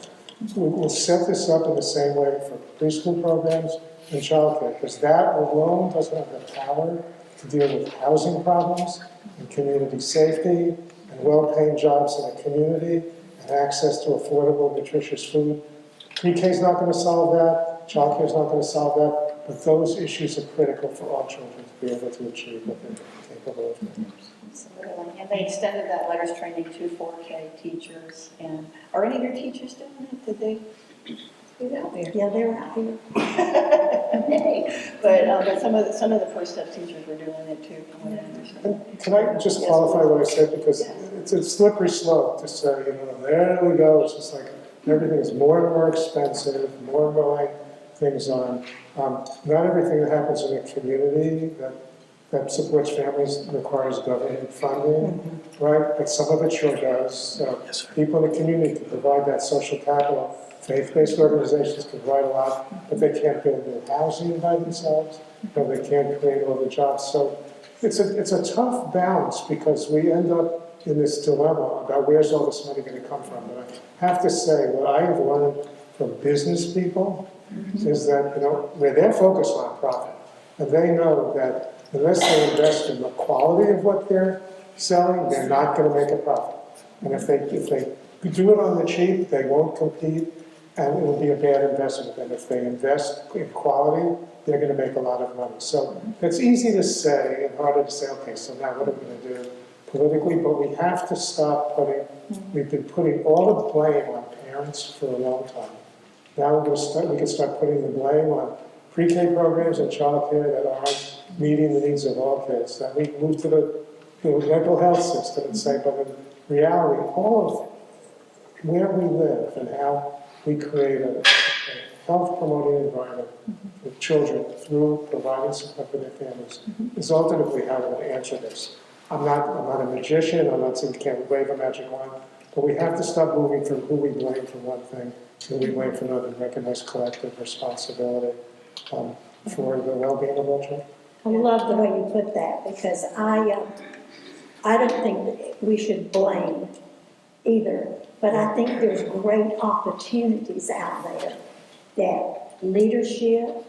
We'll set this up in the same way for preschool programs and childcare, because that alone doesn't have the power to deal with housing problems and community safety and well-paying jobs in the community and access to affordable, nutritious food. Pre-K is not going to solve that, childcare is not going to solve that, but those issues are critical for all children to be able to achieve what they're capable of doing. Absolutely, and they extended that letters training to 4K teachers, and are any of your teachers doing it? Did they? Who's out there? Yeah, they're out here. But some of the first step teachers were doing it too, from what I understand. And can I just qualify what I said, because it's a slippery slope to say, there we go, it's just like everything is more and more expensive, more and more things on. Not everything that happens in a community that supports families requires government funding, right? But some of it sure does. So people in the community can provide that social capital. Faith-based organizations can provide a lot, but they can't build their housing by themselves, or they can't create all the jobs. So it's a tough balance, because we end up in this dilemma about where's all this money going to come from. But I have to say, what I have learned from business people is that, where they're focused on profit, and they know that unless they invest in the quality of what they're selling, they're not going to make a profit. And if they do it on the cheap, they won't compete, and it will be a bad investment. And if they invest in quality, they're going to make a lot of money. So it's easy to say and harder to say, okay, so now what are we going to do politically? But we have to stop we've been putting all the blame on parents for a long time. Now we can start putting the blame on pre-K programs and childcare that aren't meeting the needs of all kids. That we move to the mental health system and say, but in reality, all of where we live and how we create a health-promoting environment for children through providing support for their families is ultimately how we're going to answer this. I'm not a magician. I'm not saying you can't wave a magic wand, but we have to stop moving from who we blame for one thing to who we blame for another, and recognize collective responsibility for the well-being of all children. I love the way you put that, because I don't think that we should blame either But I think there's great opportunities out there that leadership,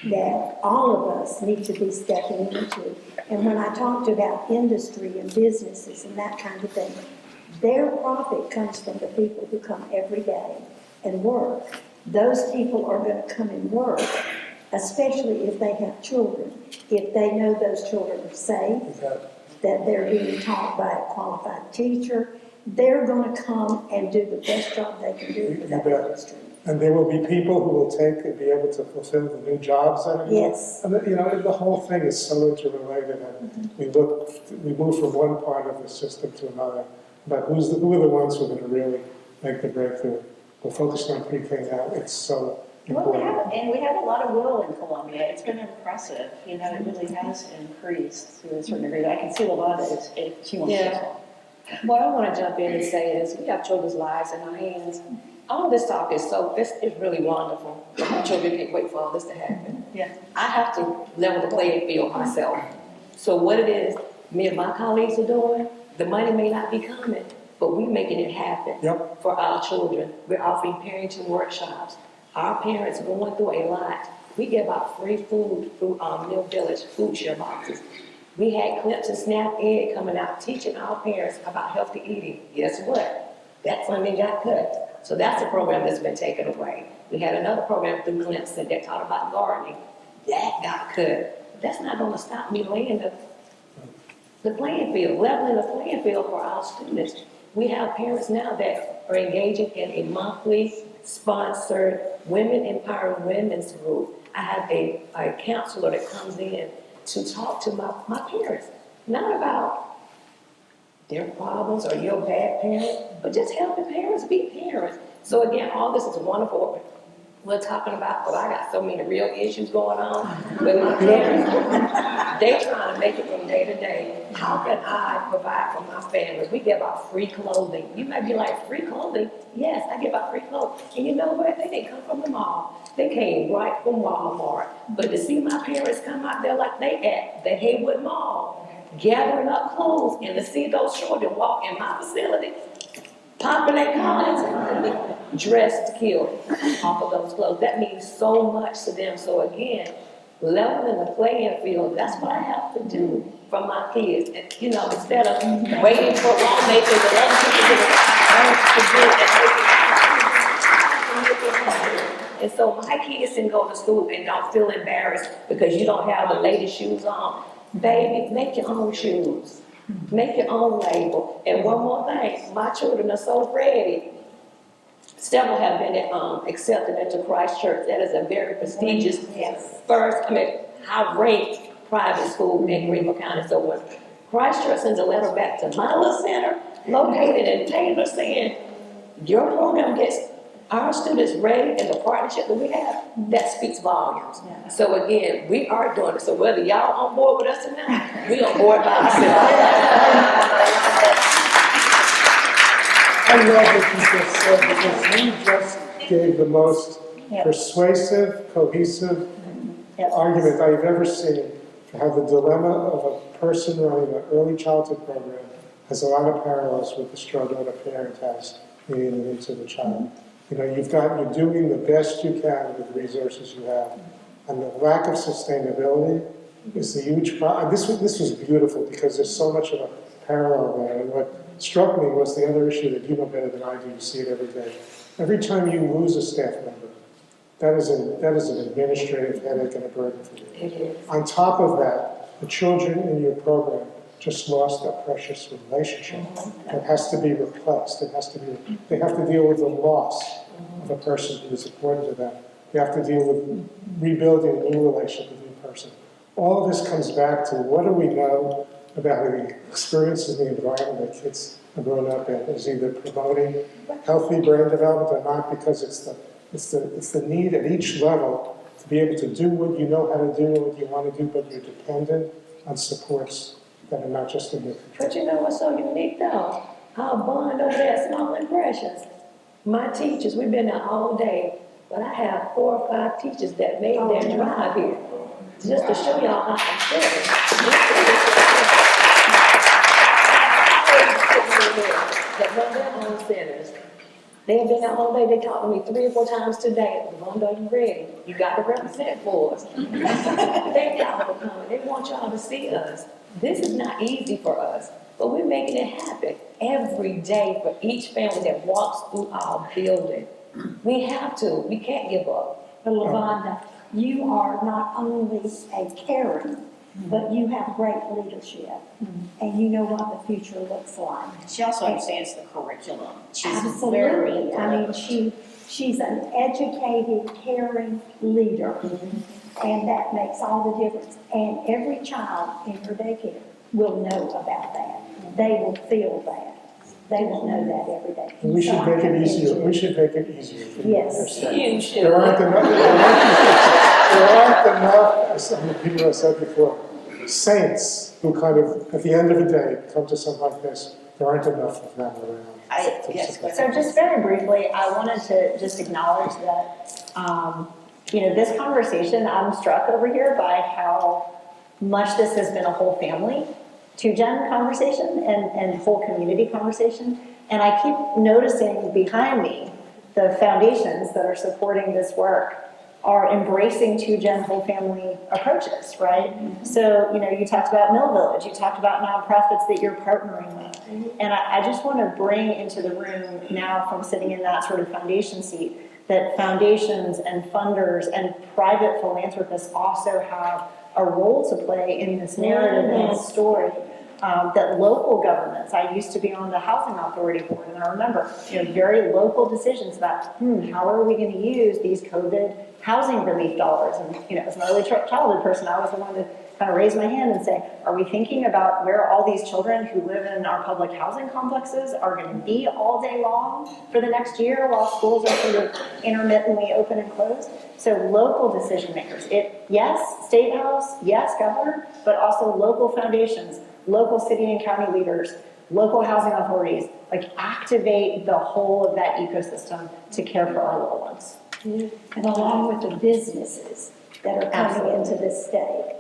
that all of us need to be stepping into. And when I talked about industry and businesses and that kind of thing, their profit comes from the people who come every day and work. Those people are going to come and work, especially if they have children. If they know those children are safe, that they're being taught by a qualified teacher, they're going to come and do the best job they can do for that industry. And there will be people who will take and be able to fulfill the new jobs that are here. Yes. And, the whole thing is so interrelated, and we move from one part of the system to another. But who are the ones who are going to really make the breakthrough? We're focused on pre-K now. It's so Well, important. we have a lot of will in Columbia. It's been impressive. It really has increased to a certain degree. I can see Lalonda if she wants to. Yeah. What I want to jump in and say is we have children's lives in our hands. All this talk is it's really wonderful. My children can't wait for all this to happen. Yeah. I have to level the playing field myself. So what it is, me and my colleagues are doing, the money may not be coming, but we're making it happen for our children. We're offering parenting workshops. Our parents are going through a lot. We give out free food through Mill Village food share boxes. We had Clips and Snap Ed coming out teaching our parents about healthy eating. Guess what? That funding got cut. So that's a program that's been taken away. We had another program through Clemson that taught about gardening. That got cut. That's not going to stop me laying the playing field, leveling the playing field for our students. We have parents now that are engaging in a monthly sponsored Women Empowering Women's group. I have a counselor that comes in to talk to my parents, not about their problems or your bad parent, but just helping parents be parents. So again, all this is wonderful. We're talking about, I got so many real issues going on with my parents. They trying to make it from day to day. How can I provide for my families? We give out free clothing. You might be like, free clothing? Yes, I give out free clothing. And you know what? They didn't come from the mall. They came right from Walmart. But to see my parents come out there like they at the Haywood Mall, gathering up clothes, and to see those children walk in my facility, popping their collars, dressed to kill off of those clothes. That means so much to them. So again, leveling the playing field, that's what I have to do for my kids. And, instead of waiting for lawmakers and other people to do it. And so my kids can go to school and don't feel embarrassed because you don't have the latest shoes on. Baby, make your own shoes. Make your own label. And one more thing, my children are so ready. Several have been accepted into Christ Church. That is a very prestigious high-ranked private school in Greenville County. So when Christ Church sends a letter back to my little center, located in Taylor, saying, your program gets our students ready and the partnership that we have, that speaks volumes. Yeah. So again, we are doing it. So whether y'all on board with us or not, we on board by ourselves. I love what you just said, because you just gave the most persuasive, cohesive argument I've ever seen for how the dilemma of a person running an early childhood program has a lot of parallels with the struggle that a parent has leading into the child. You're doing the best you can with the resources you have. And the lack of sustainability is a huge problem. This was beautiful because there's so much of a parallel there. And what struck me was the other issue that you know better than I do. You see it every day. Every time you lose a staff member, that is an administrative headache and a burden for you. It is. On top of that, the children in your program just lost a precious relationship that has to be replaced. They have to deal with the loss of a person who is important to them. They have to deal with rebuilding a new relationship with a new person. All of this comes back to what do we know about the experiences in the environment that kids are growing up in, is either promoting healthy brain development or not, because it's the need at each level to be able to do what you know how to do and what you want to do, but you're dependent on supports that are not just in your control. But you know what's so unique though? Our bond over there, Small Impressions. My teachers, we've been there all day, but I have 4 or 5 teachers that made their drive here. Just to show y'all how I'm feeling. that run their own centers. They have been out all day, they talked to me 3 or 4 times today, Wanda, you ready? You got to represent for us. Thank y'all for coming, they want y'all to see us. This is not easy for us, but we're making it happen every day for each family that walks through our building. We have to, we can't give up. But LaVonda, you are not only a caring, but you have great leadership, and you know what the future looks like. She also understands the curriculum. She's very Absolutely. I mean, she's an educated, caring leader, and that makes all the difference. And every child in her daycare will know about that. They will feel that. They will know that every day. We So should I make it commend easier, you. we should make it easier for you to Yes. understand. You should. There aren't enough, as some of the people have said before, saints who kind of, at the end of the day, come to something like this. There aren't enough of them around. Yes, go So ahead. just very briefly, I wanted to just acknowledge that, this conversation, I'm struck over here by how much this has been a whole family, two-gen conversation and whole community conversation. And I keep noticing behind me, the foundations that are supporting this work are embracing two-gen whole family approaches, right? So, you talked about Mill Village, you talked about nonprofits that you're partnering with. And I just want to bring into the room now, from sitting in that sort of foundation seat, that foundations and funders and private philanthropists also have a role to play in this narrative and this story. That local governments, I used to be on the housing authority board, and I remember, very local decisions about, how are we going to use these COVID housing relief dollars? And, as an early childhood person, I was the one to kind of raise my hand and say, are we thinking about where all these children who live in our public housing complexes are going to be all day long for the next year while schools are sort of intermittently open and closed? So local decision makers, yes, State House, yes, governor, but also local foundations, local city and county leaders, local housing authorities, activate the whole of that ecosystem to care for our little ones. And along with the businesses that are coming into this state,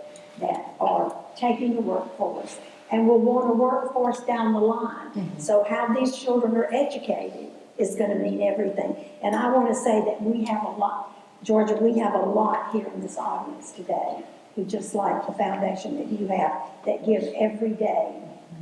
that are taking the workforce, and will want a workforce down the line. So how these children are educated is gonna mean everything. And I wanna say that we have a lot, Georgia, we have a lot here in this audience today, who just like the foundation that you have, that give every day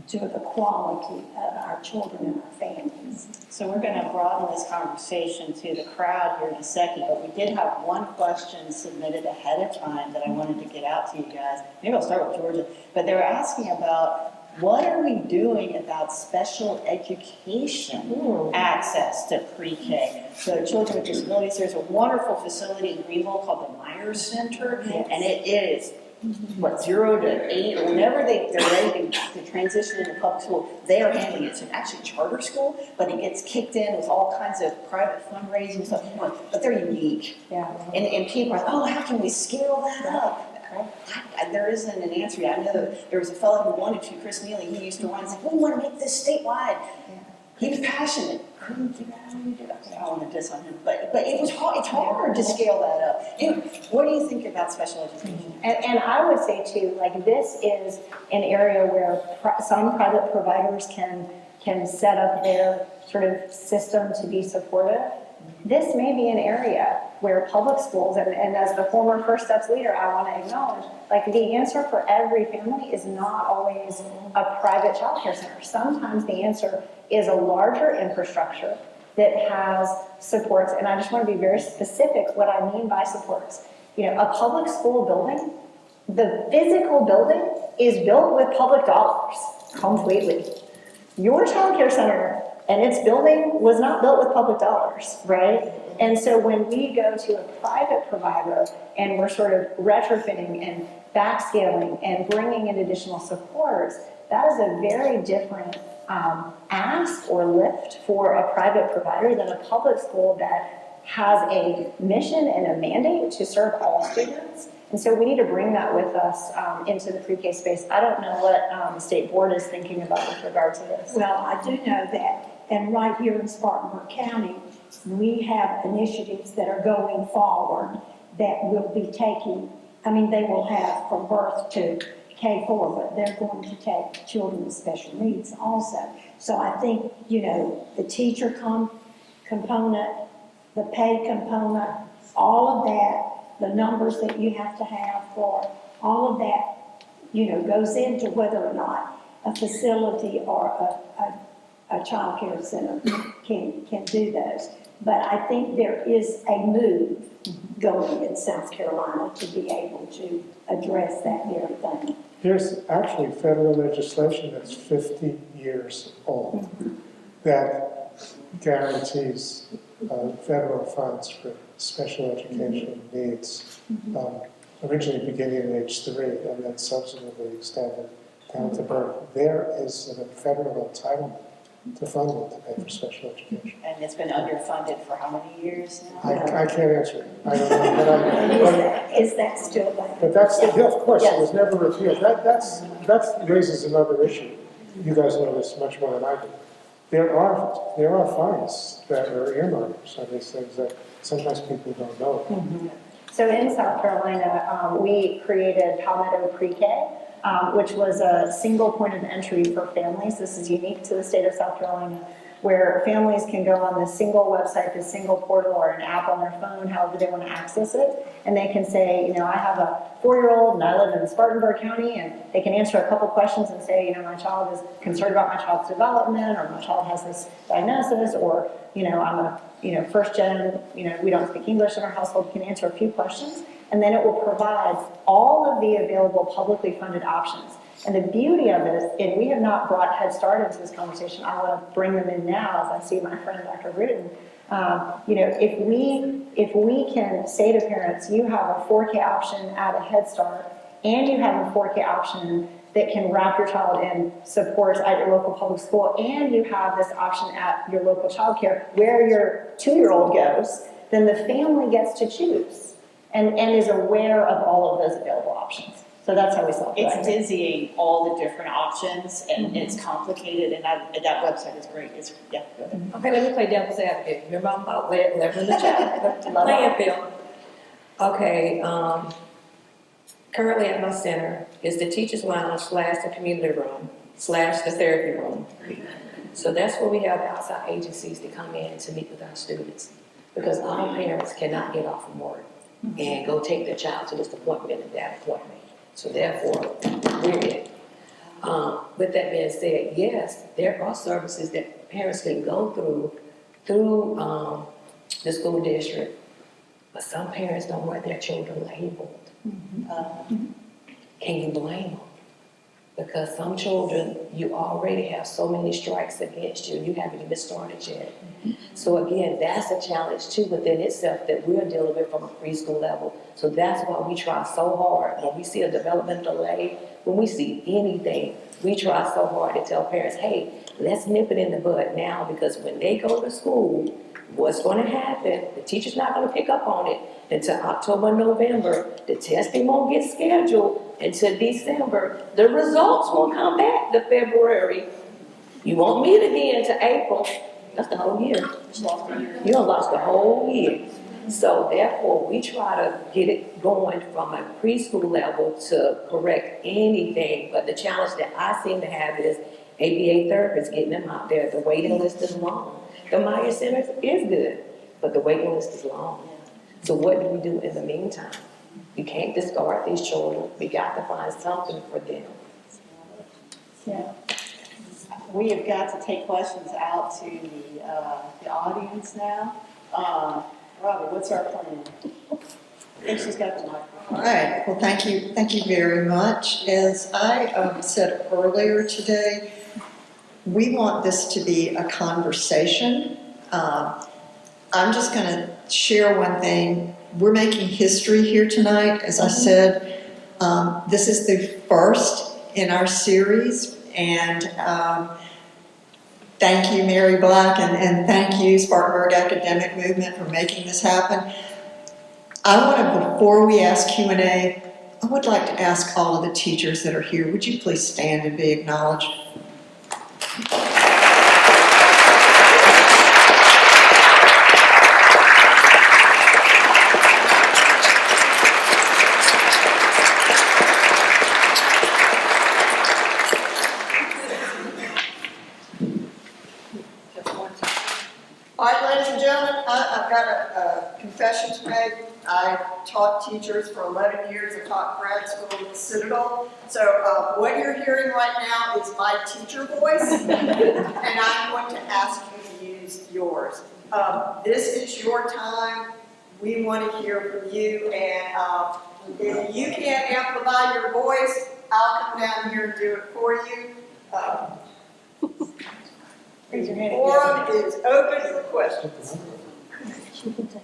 to the quality of our children and our families. So we're going to broaden this conversation to the crowd here in a second, but we did have one question submitted ahead of time that I wanted to get out to you guys. Maybe I'll start with Georgia, but they were asking about what are we doing about special education access to pre-K? So children with disabilities, there's a wonderful facility in Greenville called the Myers Center, and it is 0 to 8, or whenever they're ready to transition into public school, they are handling it. It's actually charter school, but it gets kicked in with all kinds of private fundraising stuff, but they're unique. Yeah. And people are like, oh, how can we scale that up? There isn't an answer yet. I know that there was a fellow who wanted to, Chris Neely, he used to run, he's like, we want to make this statewide. He was passionate. Couldn't figure out how to do it. I don't want to diss on him, but it was hard. It's hard to scale that up. What do you think about special education? And I would say too, this is an area where some private providers can set up their sort of system to be supportive. This may be an area where public schools, and as the former First Steps leader, I want to acknowledge, the answer for every family is not always a private childcare center. Sometimes the answer is a larger infrastructure that has supports, and I just want to be very specific what I mean by supports. A public school building, the physical building is built with public dollars completely. Your childcare center and its building was not built with public dollars, right? And so when we go to a private provider and we're sort of retrofitting and backscaling and bringing in additional supports, that is a very different ask or lift for a private provider than a public school that has a mission and a mandate to serve all students. And so we need to bring that with us into the pre-K space. I don't know what the state board is thinking about with regard to this. Well, I do know that, and right here in Spartanburg County, we have initiatives that are going forward that will be taking, they will have from birth to K-4, but they're going to take children with special needs also. So I think, the teacher component, the pay component, all of that, the numbers that you have to have for, all of that, goes into whether or not a facility or a child care center can do those. But I think there is a move going in South Carolina to be able to address that very thing. There's actually federal legislation that's 50 years old that guarantees federal funds for special education needs, originally beginning at age 3 and then subsequently extended down to birth. There is a federal entitlement to funding to pay for special education. And it's been underfunded for how many years now? I can't answer it. I don't know. Is that still there? But that's, yeah, of course, it Yes. was never repealed. That raises another issue. You guys know this much more than I do. There are funds that are earmarked for these things that sometimes people don't know. So in South Carolina, we created Palmetto Pre-K, which was a single point of entry for families. This is unique to the state of South Carolina, where families can go on this single website, this single portal, or an app on their phone, however they want to access it, and they can say, I have a 4-year-old and I live in Spartanburg County, and they can answer a couple questions and say, my child is concerned about my child's development, or my child has this diagnosis, or, I'm a, first gen, we don't speak English in our household, can answer a few questions, and then it will provide all of the available publicly funded options. And the beauty of it is, and we have not brought Head Start into this conversation, I want to bring them in now as I see my friend Dr. Rudin. If we can say to parents, you have a 4K option at a Head Start, and you have a 4K option that can wrap your child in supports at your local public school, and you have this option at your local child care where your 2-year-old goes, then the family gets to choose and is aware of all of those available options. So that's how we solve it. It's dizzying, all the different options, and it's complicated, and that website is great. Yeah, go ahead. Okay, let me play devil's advocate. Remember, I'm about leveling the child, playing field. Okay, currently at my center is the teacher's lounge / the community room / the therapy room. So that's where we have outside agencies to come in to meet with our students, because our parents cannot get off from work and go take their child to this appointment and that appointment. So therefore, we're it. With that being said, yes, there are services that parents can go through the school district, but some parents don't want their children labeled. Can you blame them? Because some children, you already have so many strikes against you, you haven't even started yet. So again, that's a challenge too within itself that we're dealing with from a preschool level. So that's why we try so hard. When we see a development delay, when we see anything, we try so hard to tell parents, hey, let's nip it in the bud now, because when they go to school, what's going to happen? The teacher's not going to pick up on it until October, November. The testing won't get scheduled until December. The results won't come back to February. You won't meet again to April. That's the whole year. You done lost the whole year. So therefore, we try to get it going from a preschool level to correct anything. But the challenge that I seem to have is ABA therapists, getting them out there. The waiting list is long. The Maya Center is good, but the waiting list is long. So what do we do in the meantime? We can't discard these children. We got to find something for them. Yeah. We have got to take questions out to the audience now. Robbie, what's our plan? I think she's got the microphone. All right, well, thank you very much. As I said earlier today, we want this to be a conversation. I'm just going to share one thing. We're making history here tonight. As I said, this is the first in our series, and thank you, Mary Black, and thank you, Spartanburg Academic Movement, for making this happen. I want to, before we ask Q&A, I would like to ask all of the teachers that are here, would you please stand and be acknowledged? confession to make. I taught teachers for 11 years. I taught grad school at Citadel. So what you're hearing right now is my teacher voice, and I'm going to ask you to use yours. This is your time. We want to hear from you, and if you can't amplify your voice, I'll come down here and do it for you. Raise your hand. Forum is open for questions. You can take,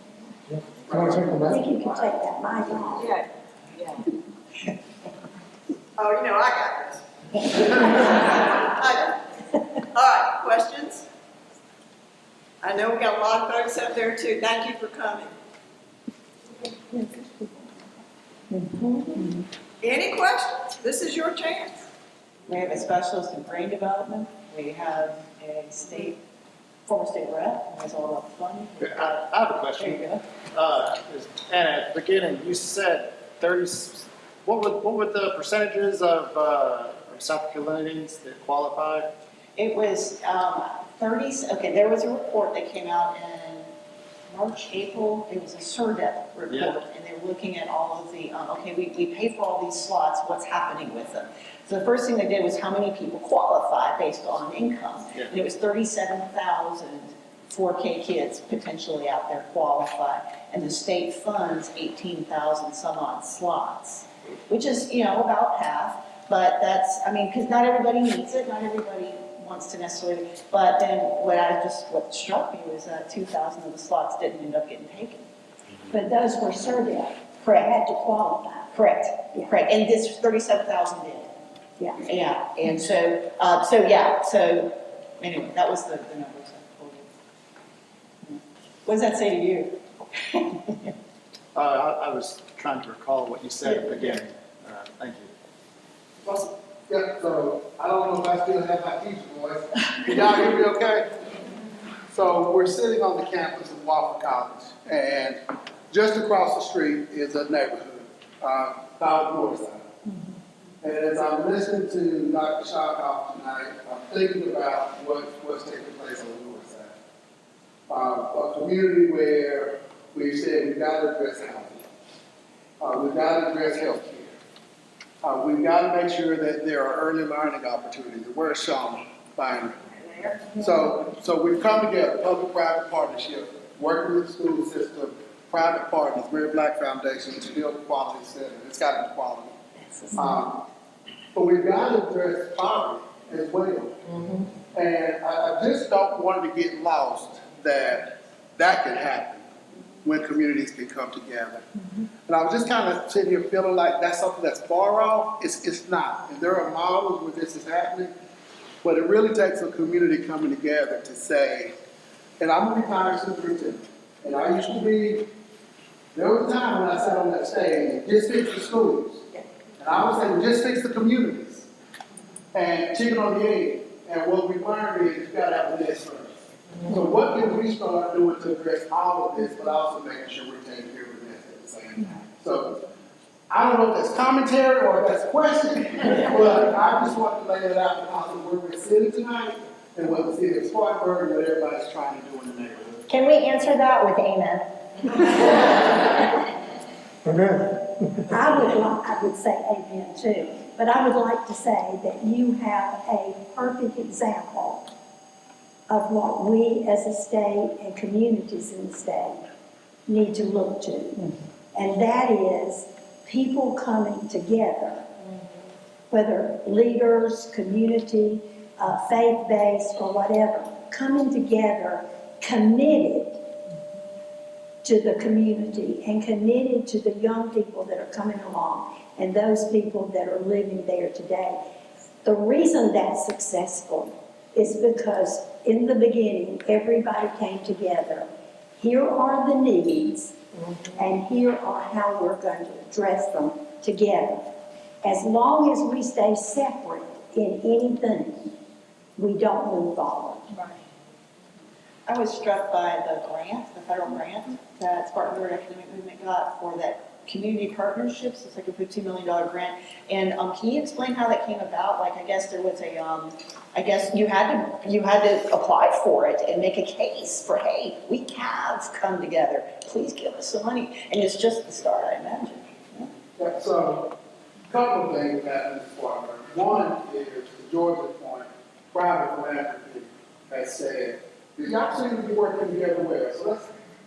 You want to take the I mic? think you can take that mic off. Oh, you know, I got this. I got it. All right, questions? I know we got a lot of folks up there too. Thank you for coming. Any questions? This is your chance. We have a specialist in brain development. We have a former state rep, who knows all about the funding. I have a There question. you go. And at the beginning, you said 30, what were the percentages of South Carolinians that qualified? It was 30, okay, there was a report that came out in March, April. It was a SURDEP report, Yeah. and they were looking at all of the, okay, we pay for all these slots, what's happening with them? So the first thing they did was how many people qualify based on income. Yeah. And it was 37,000 4K kids potentially out there qualify. And the state funds 18,000 some odd slots, which is, about half. But that's, because not everybody needs it, not everybody wants to necessarily, but then what struck me was that 2,000 of the slots didn't end up getting taken. But those were surveyed. Correct. Had to qualify. Correct, Yeah. correct, and this 37,000 did. Yeah. Yeah, and so anyway, that was the numbers I told you. What does that say to you? I was trying to recall what you said at the beginning. Thank you. Yeah, so I don't know if I still have my teacher voice. Can y'all hear me okay? So we're sitting on the campus of Wofford College, and just across the street is a neighborhood, South Northside. And as I'm listening to Dr. Sharkoff tonight, I'm thinking about what's taking place on the north side. A community where we've said we've got to address housing. We've got to address healthcare. We've got to make sure that there are early learning opportunities. Where's Sean finally? So we've come together, public-private partnership, working with the school system, private partners, Mary Black Foundation to build a quality center. It's got to be quality. But we've got to address poverty as well. And I just don't want to get lost that can happen when communities can come together. And I was just kind of sitting here feeling like that's something that's far off. It's not. And there are models where this is happening, but it really takes a community coming together to say, and I'm a retired superintendent, and I used to be, there was a time when I sat on that stage and just fix the schools. And I would say, well, just fix the communities. And chicken on the egg. And what we learned is you gotta have the nest first. So what can we start doing to address all of this, but also making sure we're taking care of the nest at the same time? So I don't know if that's commentary or if that's a question, but I just want to lay it out because of where we're sitting tonight and what the city of Spartanburg and what everybody's trying to do in the neighborhood. Can we answer that with amen? Amen. I would say amen too, but I would like to say that you have a perfect example of what we as a state and communities in the state need to look to. And that is people coming together, whether leaders, community, faith-based or whatever, coming together, committed to the community and committed to the young people that are coming along and those people that are living there today. The reason that's successful is because in the beginning, everybody came together. Here are the needs, and here are how we're going to address them together. As long as we stay separate in anything, we don't move forward. I was struck by the grant, the federal grant that Spartanburg Academic Movement got for that community partnerships, it's like a $15 million grant. And, can you explain how that came about? Like, I guess there was a, I guess you had to apply for it and make a case for, hey, we have come together, please give us some money. And it's just the start, I imagine. Yeah, so, a couple of things happened this quarter. One is, to George's point, private philanthropy has said, y'all seem to be working together well, so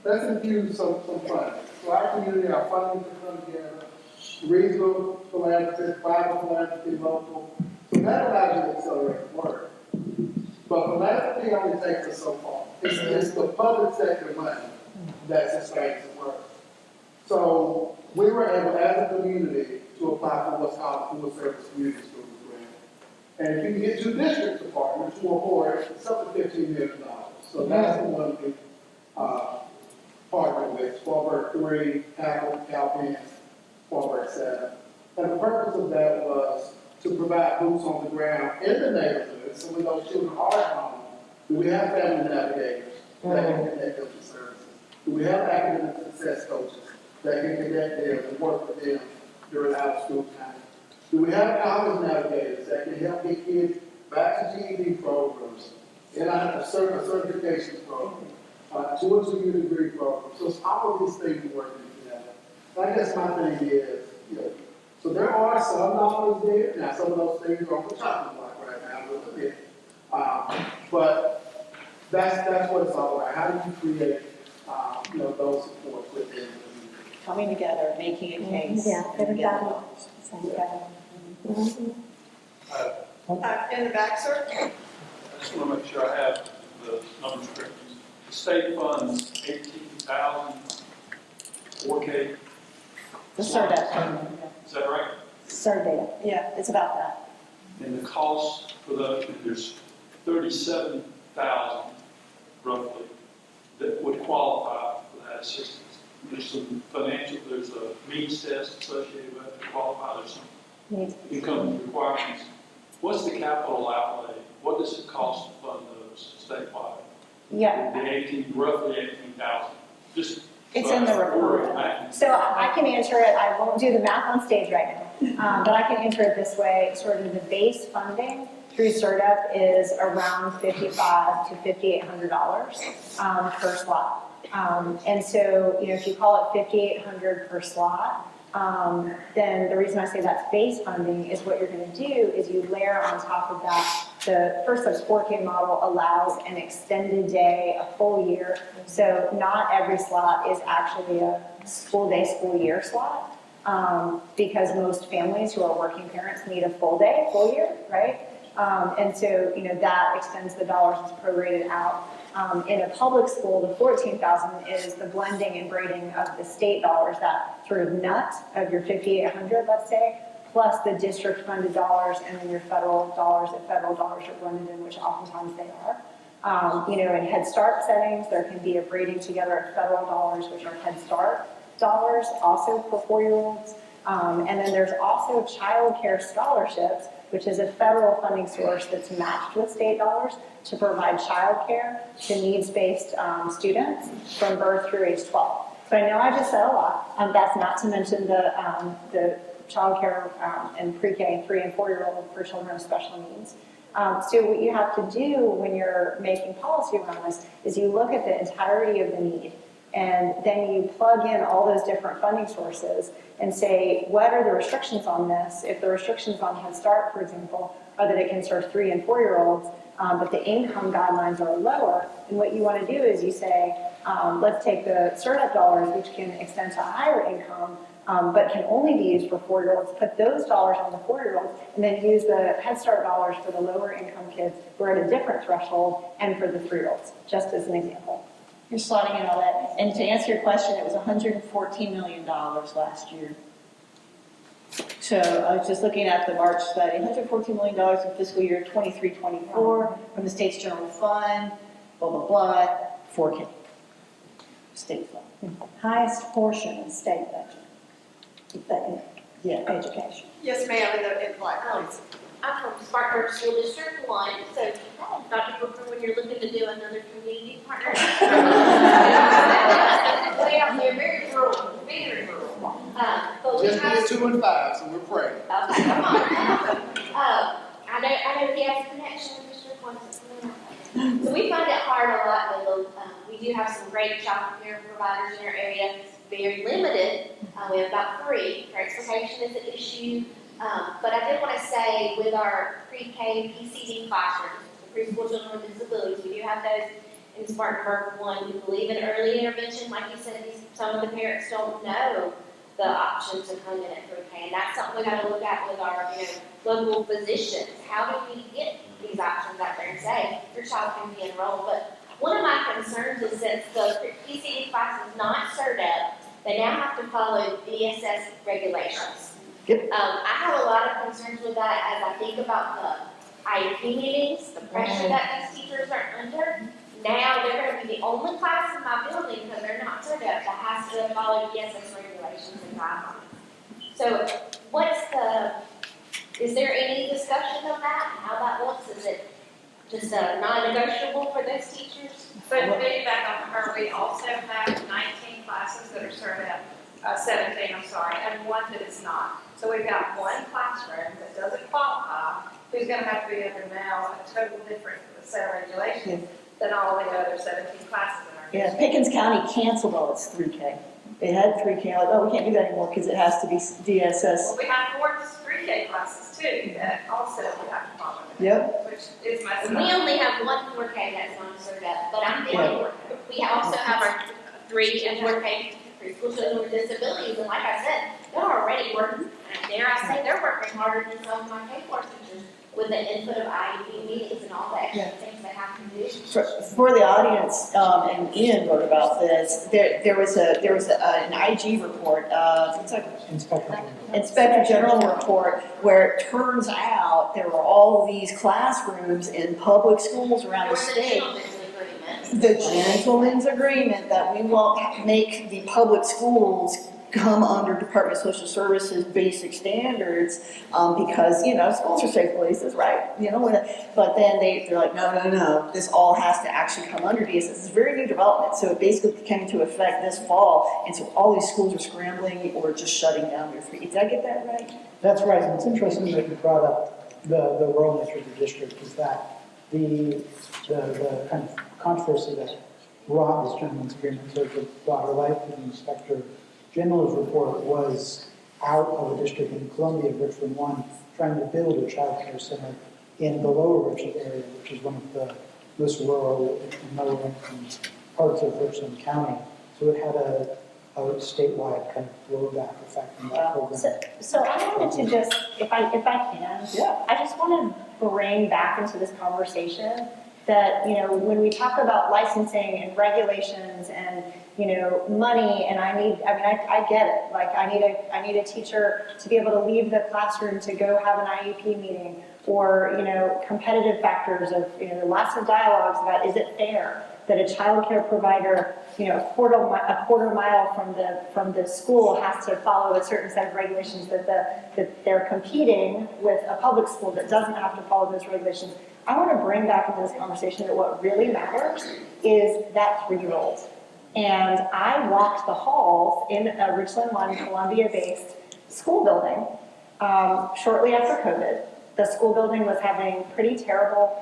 let's infuse some funding. So our community, our funding to come together, regional philanthropy, private philanthropy, local. So that allows you to accelerate work. But philanthropy only takes us so far. It's the public sector money that sustains the work. So we were able, as a community, to apply for what's called the Full Service Community Schools Grant. And if you can get two district departments who award, it's up to $15 million. So that's the one we partnered with, Fallbrook 3, Apple, Calpins, Fallbrook 7. And the purpose of that was to provide boots on the ground in the neighborhood. So when those children are at home, do we have family navigators that can connect them to services? Do we have academic success coaches that can connect them and work with them during out of school time? Do we have college navigators that can help get kids back to GED programs, in a certification program, to a 2-year degree program? So it's all of these things working together. And I guess my thing is, so there are some dollars there. Now, some of those things are on the chopping block right now, a little bit. But that's what it's all about. How do you create, those supports within the community? Coming together, making a case. Yeah, and getting everybody. dollars. In the back, sir? I just want to make sure I have the numbers correct. The state funds 18,000 4K. The CERDEP payment. Is that right? CERDEP. Yeah, it's about that. And the cost for those, there's 37,000 roughly that would qualify for that assistance. There's some financial, there's a means test associated with it to qualify. There's some income requirements. What's the capital outlay? What does it cost to fund those statewide? Yeah. Roughly 18,000. Just It's in the report. So I can answer it, I won't do the math on stage right now, but I can answer it this way, sort of the base funding through CERDEP is around $5,500 to $5,800 per slot. And so, if you call it $5,800 per slot, then the reason I say that's base funding is what you're going to do is you layer on top of that, the First Steps 4K model allows an extended day, a full year. So not every slot is actually a school day, school year slot, because most families who are working parents need a full day, full year, right? And so, that extends the dollars, it's prorated out. In a public school, the $14,000 is the blending and braiding of the state dollars, that sort of nut of your $5,800, let's say, plus the district funded dollars and then your federal dollars, if federal dollars are blended in, which oftentimes they are. In Head Start settings, there can be a braiding together of federal dollars, which are Head Start dollars, also for 4-year-olds. And then there's also child care scholarships, which is a federal funding source that's matched with state dollars to provide child care to needs-based students from birth through age 12. So I know I just said a lot. That's not to mention the child care and pre-K 3 and 4-year-old for children with special needs. So what you have to do when you're making policy around this is you look at the entirety of the need, and then you plug in all those different funding sources and say, what are the restrictions on this? If the restrictions on Head Start, for example, are that it can serve 3 and 4-year-olds, but the income guidelines are lower, and what you want to do is you say, let's take the CERDEP dollars, which can extend to higher income, but can only be used for 4-year-olds, put those dollars on the 4-year-olds, and then use the Head Start dollars for the lower income kids who are at a different threshold, and for the 3-year-olds, just as an example. You're slotting in all that. And to answer your question, it was $114 million last year. So I was just looking at the March study, $114 million in fiscal year 23-24 from the state's general fund, blah, blah, blah, 4K. State fund. Highest portion of state budget, Yeah. education. Yes, ma'am, in black, please. I'm from Spartanburg School District 1, so Dr. Booker, when you're looking to do another community partnership. Way out there, very rural, very rural. But we Just have. did 2 and 5, so we're praying. Okay, come on. I know he has a connection with Mr. Quincy. So we find it hard a lot with, we do have some great child care providers in our area. It's very limited. We have about 3. Transportation is an issue. But I did want to say with our pre-K PCD classrooms, the preschool children with disabilities, we do have those in Spartanburg 1. We believe in early intervention. Like you said, some of the parents don't know the option to come in at pre-K, and that's something we got to look at with our, local physicians. How do we get these options out there and say your child can be enrolled? But one of my concerns is since the PCD class is not CERT up, they now have to follow DSS regulations. I have a lot of concerns with that as I think about the IEP meetings, the pressure that these teachers are under. Now they're going to be the only class in my building because they're not CERT up that has to follow DSS regulations and guidelines. So is there any discussion on that, how that looks? Is it just non-negotiable for those teachers? But back on her, we also have 19 classes that are CERT up, 17, I'm sorry, and 1 that is not. So we've got 1 classroom that doesn't qualify, who's going to have to be under now a total different set of regulations than all the other 17 classes in our Yeah, district. Pickens County canceled all its 3K. They had 3K, like, oh, we can't do that anymore because it has to be DSS. Well, we have 4 3K classes too, that also we have to follow. Yep. Which is messing We up. only have 1 4K that's not CERT up, but I'm thinking, we also have our 3 and 4K preschool children with disabilities, and like I said, they're already working, and dare I say, they're working harder than some of my K-4 teachers with the input of IEP meetings and all the extra things they have to do. For the audience, and Ian wrote about this, there was an IG report, it's like Inspector General report, where it turns out there were all these classrooms in public schools around the state. The gentleman's agreement that we won't make the public schools come under Department of Social Services basic standards, because, schools are safe places, right? But then they're like, no, this all has to actually come under DSS. It's a very new development, so it basically came into effect this fall, and so all these schools are scrambling or just shutting down their free. Did I get that right? That's right, and it's interesting that you brought up the rural nature of the district, is that the kind of controversy that brought this gentleman's agreement to brought her life to the Inspector General's report was out of a district in Columbia, Richland 1, trying to build a child care center in the lower Richland area, which is one of the most rural and lower-income parts of Richland County. So it had a statewide kind of blowback effect in that program. So I wanted to just, if I can, I just want to bring back into this conversation that, when we talk about licensing and regulations and, money, and I get it. Like, I need a teacher to be able to leave the classroom to go have an IEP meeting, or, competitive factors of, lots of dialogues about, is it fair that a child care provider, a quarter mile from the school has to follow a certain set of regulations, that they're competing with a public school that doesn't have to follow those regulations. I want to bring back into this conversation that what really matters is that 3-year-old. And I walked the halls in a Richland 1 Columbia-based school building shortly after COVID. The school building was having pretty terrible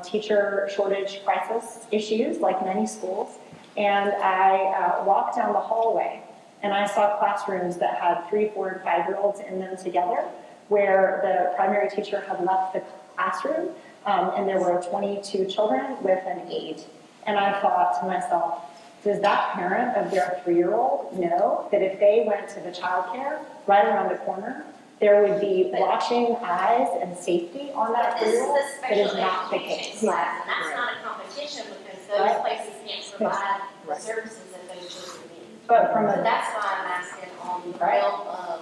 teacher shortage crisis issues, like many schools. And I walked down the hallway, and I saw classrooms that had 3, 4, and 5-year-olds in them together, where the primary teacher had left the classroom, and there were 22 children with an aide. And I thought to myself, does that parent of their 3-year-old know that if they went to the childcare right around the corner, there would be watching eyes and safety on that 3-year-old? That is not the case. Class, and that's not a competition because those places can't provide the services that those children need. But So that's why I'm asking on the realm of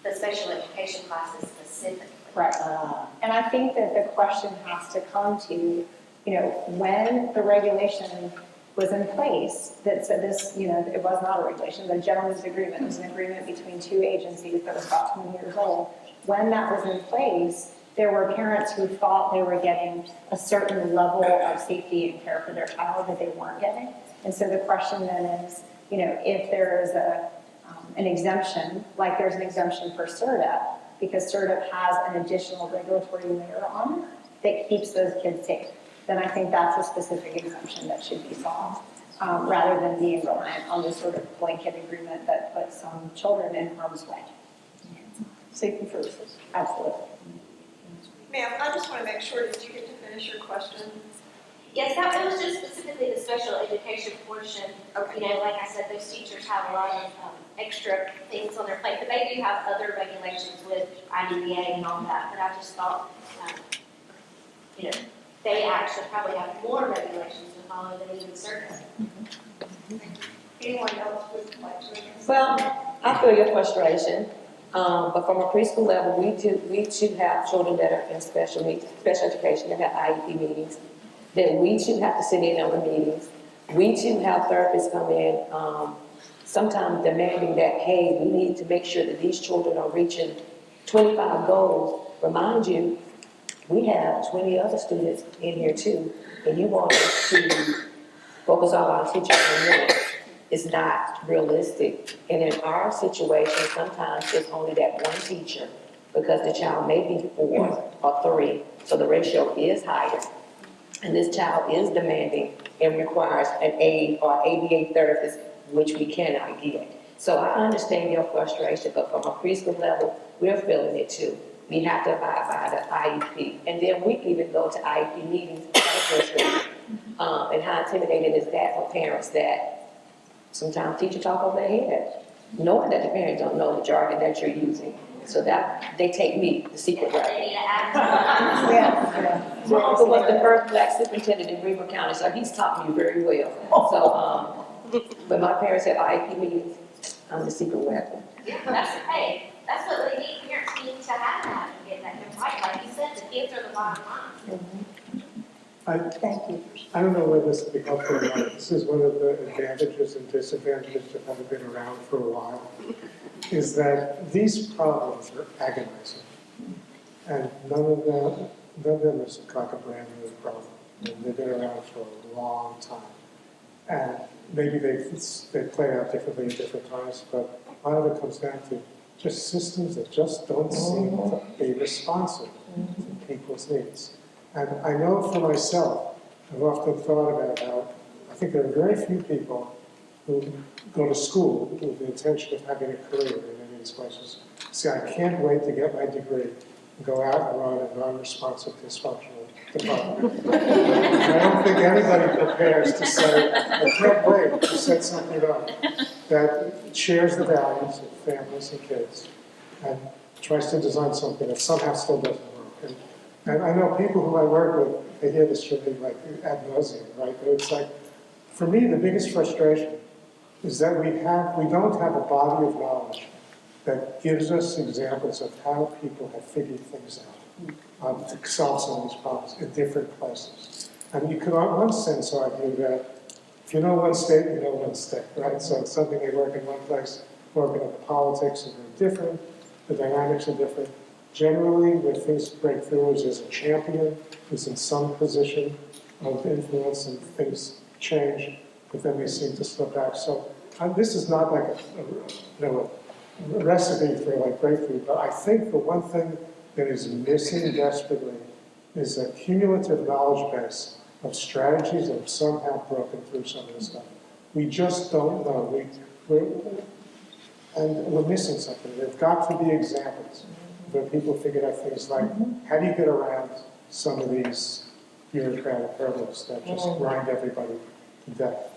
the special education classes specifically. Right. And I think that the question has to come to, when the regulation was in place that said this, it was not a regulation, the gentleman's agreement, it was an agreement between 2 agencies that was about 20 years old. When that was in place, there were parents who thought they were getting a certain level of safety and care for their child that they weren't getting. And so the question then is, if there is a an exemption, like there's an exemption for CERDA, because CERDA has an additional regulatory layer on it that keeps those kids safe, then I think that's a specific exemption that should be solved, rather than being reliant on this sort of blanket agreement that puts some children in harm's way. Safety first. Absolutely. Ma'am, I just want to make sure, did you get to finish your question? Yes, that was just specifically the special education portion. Okay. You know, like I said, those teachers have a lot of extra things on their plate, but they do have other regulations with IDEA and all that. But I just thought, you know, they actually probably have more regulations to follow than even CERTA. Anyone else would like to address? Well, I feel your frustration, but from a preschool level, we too have children that are in special needs, special education, that have IEP meetings, that we too have to sit in on the meetings. We too have therapists come in, sometimes demanding that, hey, we need to make sure that these children are reaching 25 goals. Remind you, we have 20 other students in here too, and you want us to focus all our attention on one. It's not realistic. And in our situation, sometimes it's only that one teacher because the child may be 4 or 3, so the ratio is higher. And this child is demanding and requires an aide or ABA therapist, which we cannot get. So I understand your frustration, but from a preschool level, we're feeling it too. We have to abide by the IEP. And then we even go to IEP meetings personally. And how intimidating is that for parents that sometimes teachers talk over their head, knowing that the parents don't know the jargon that you're using. So that, they take me, the secret They weapon. need to act. Yeah. My uncle was the first black superintendent in Greenville County, so he's taught me very well. So, when my parents have IEP meetings, I'm the secret weapon. Yeah, hey, that's what they need, parents need to have that, and get that, they're right, like you said, the kids are the bottom line. Thank you. I don't know whether this will be helpful or not. This is one of the advantages and disadvantages of having been around for a while, is that these problems are agonizing. And none of them is like a brand new problem. And they've been around for a long time. And maybe they play out differently at different times, but a lot of it comes down to just systems that just don't seem to be responsive to people's needs. And I know for myself, I've often thought about how I think there are very few people who go to school with the intention of having a career in any of these places. See, I can't wait to get my degree and go out and run a non-responsive, dysfunctional department. And I don't think anybody prepares to say, I can't wait to set something up that shares the values of families and kids and tries to design something that somehow still doesn't work. And I know people who I work with, they hear this from me like ad nauseum, right? But it's like, for me, the biggest frustration is that we don't have a body of knowledge that gives us examples of how people have figured things out to solve some of these problems in different places. And you could, in one sense, argue that if you know one state, you know one state, right? So it's something they work in one place, working in politics are very different, the dynamics are different. Generally, where things break through is there's a champion who's in some position of influence and things change, but then they seem to slip back. So this is not like a recipe for like breakthrough, but I think the one thing that is missing desperately is a cumulative knowledge base of strategies that have somehow broken through some of this stuff. We just don't know. And we're missing something. There've got to be examples where people figured out things like, how do you get around some of these bureaucratic hurdles that just grind everybody to death?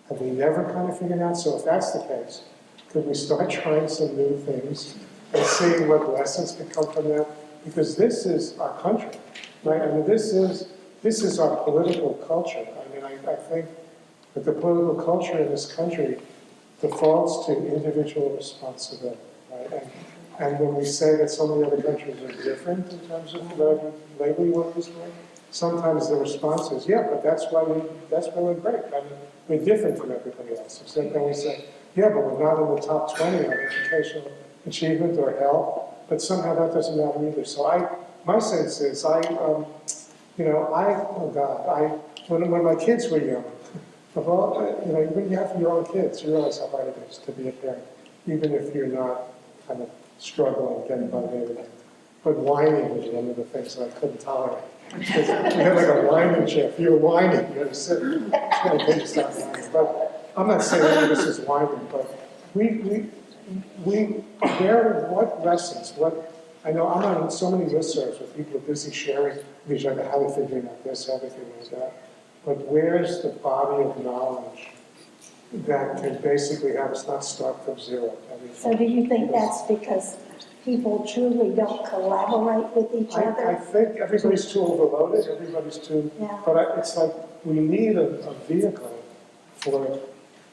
Have we never kind of figured out? So if that's the case, could we start trying some new things and seeing what lessons can come from that? Because this is our country, right? I mean, this is our political culture. I mean, I think that the political culture in this country defaults to individual responsibility, right? And when we say that some of the other countries are different in terms of whatever label you want to use for it, sometimes the response is, yeah, but that's why we're great. I mean, we're different from everybody else. Except then we say, yeah, but we're not in the top 20 on educational achievement or health, but somehow that doesn't matter either. So my sense is, when my kids were young, when you have your own kids, you realize how hard it is to be a parent. even if you're not kind of struggling, getting by everything. But whining was one of the things that I couldn't tolerate. Because we had like a whining chair. If you're whining, you had to sit, stop whining. But I'm not saying any of this is whining, but what lessons, I know I'm on so many listservs where people are busy sharing with each other how they're figuring out this, how they're figuring out that. But where's the body of knowledge that can basically have us not start from zero? So do you think that's because people truly don't collaborate with each I other? think everybody's too overloaded, everybody's too, Yeah. but it's like we need a vehicle for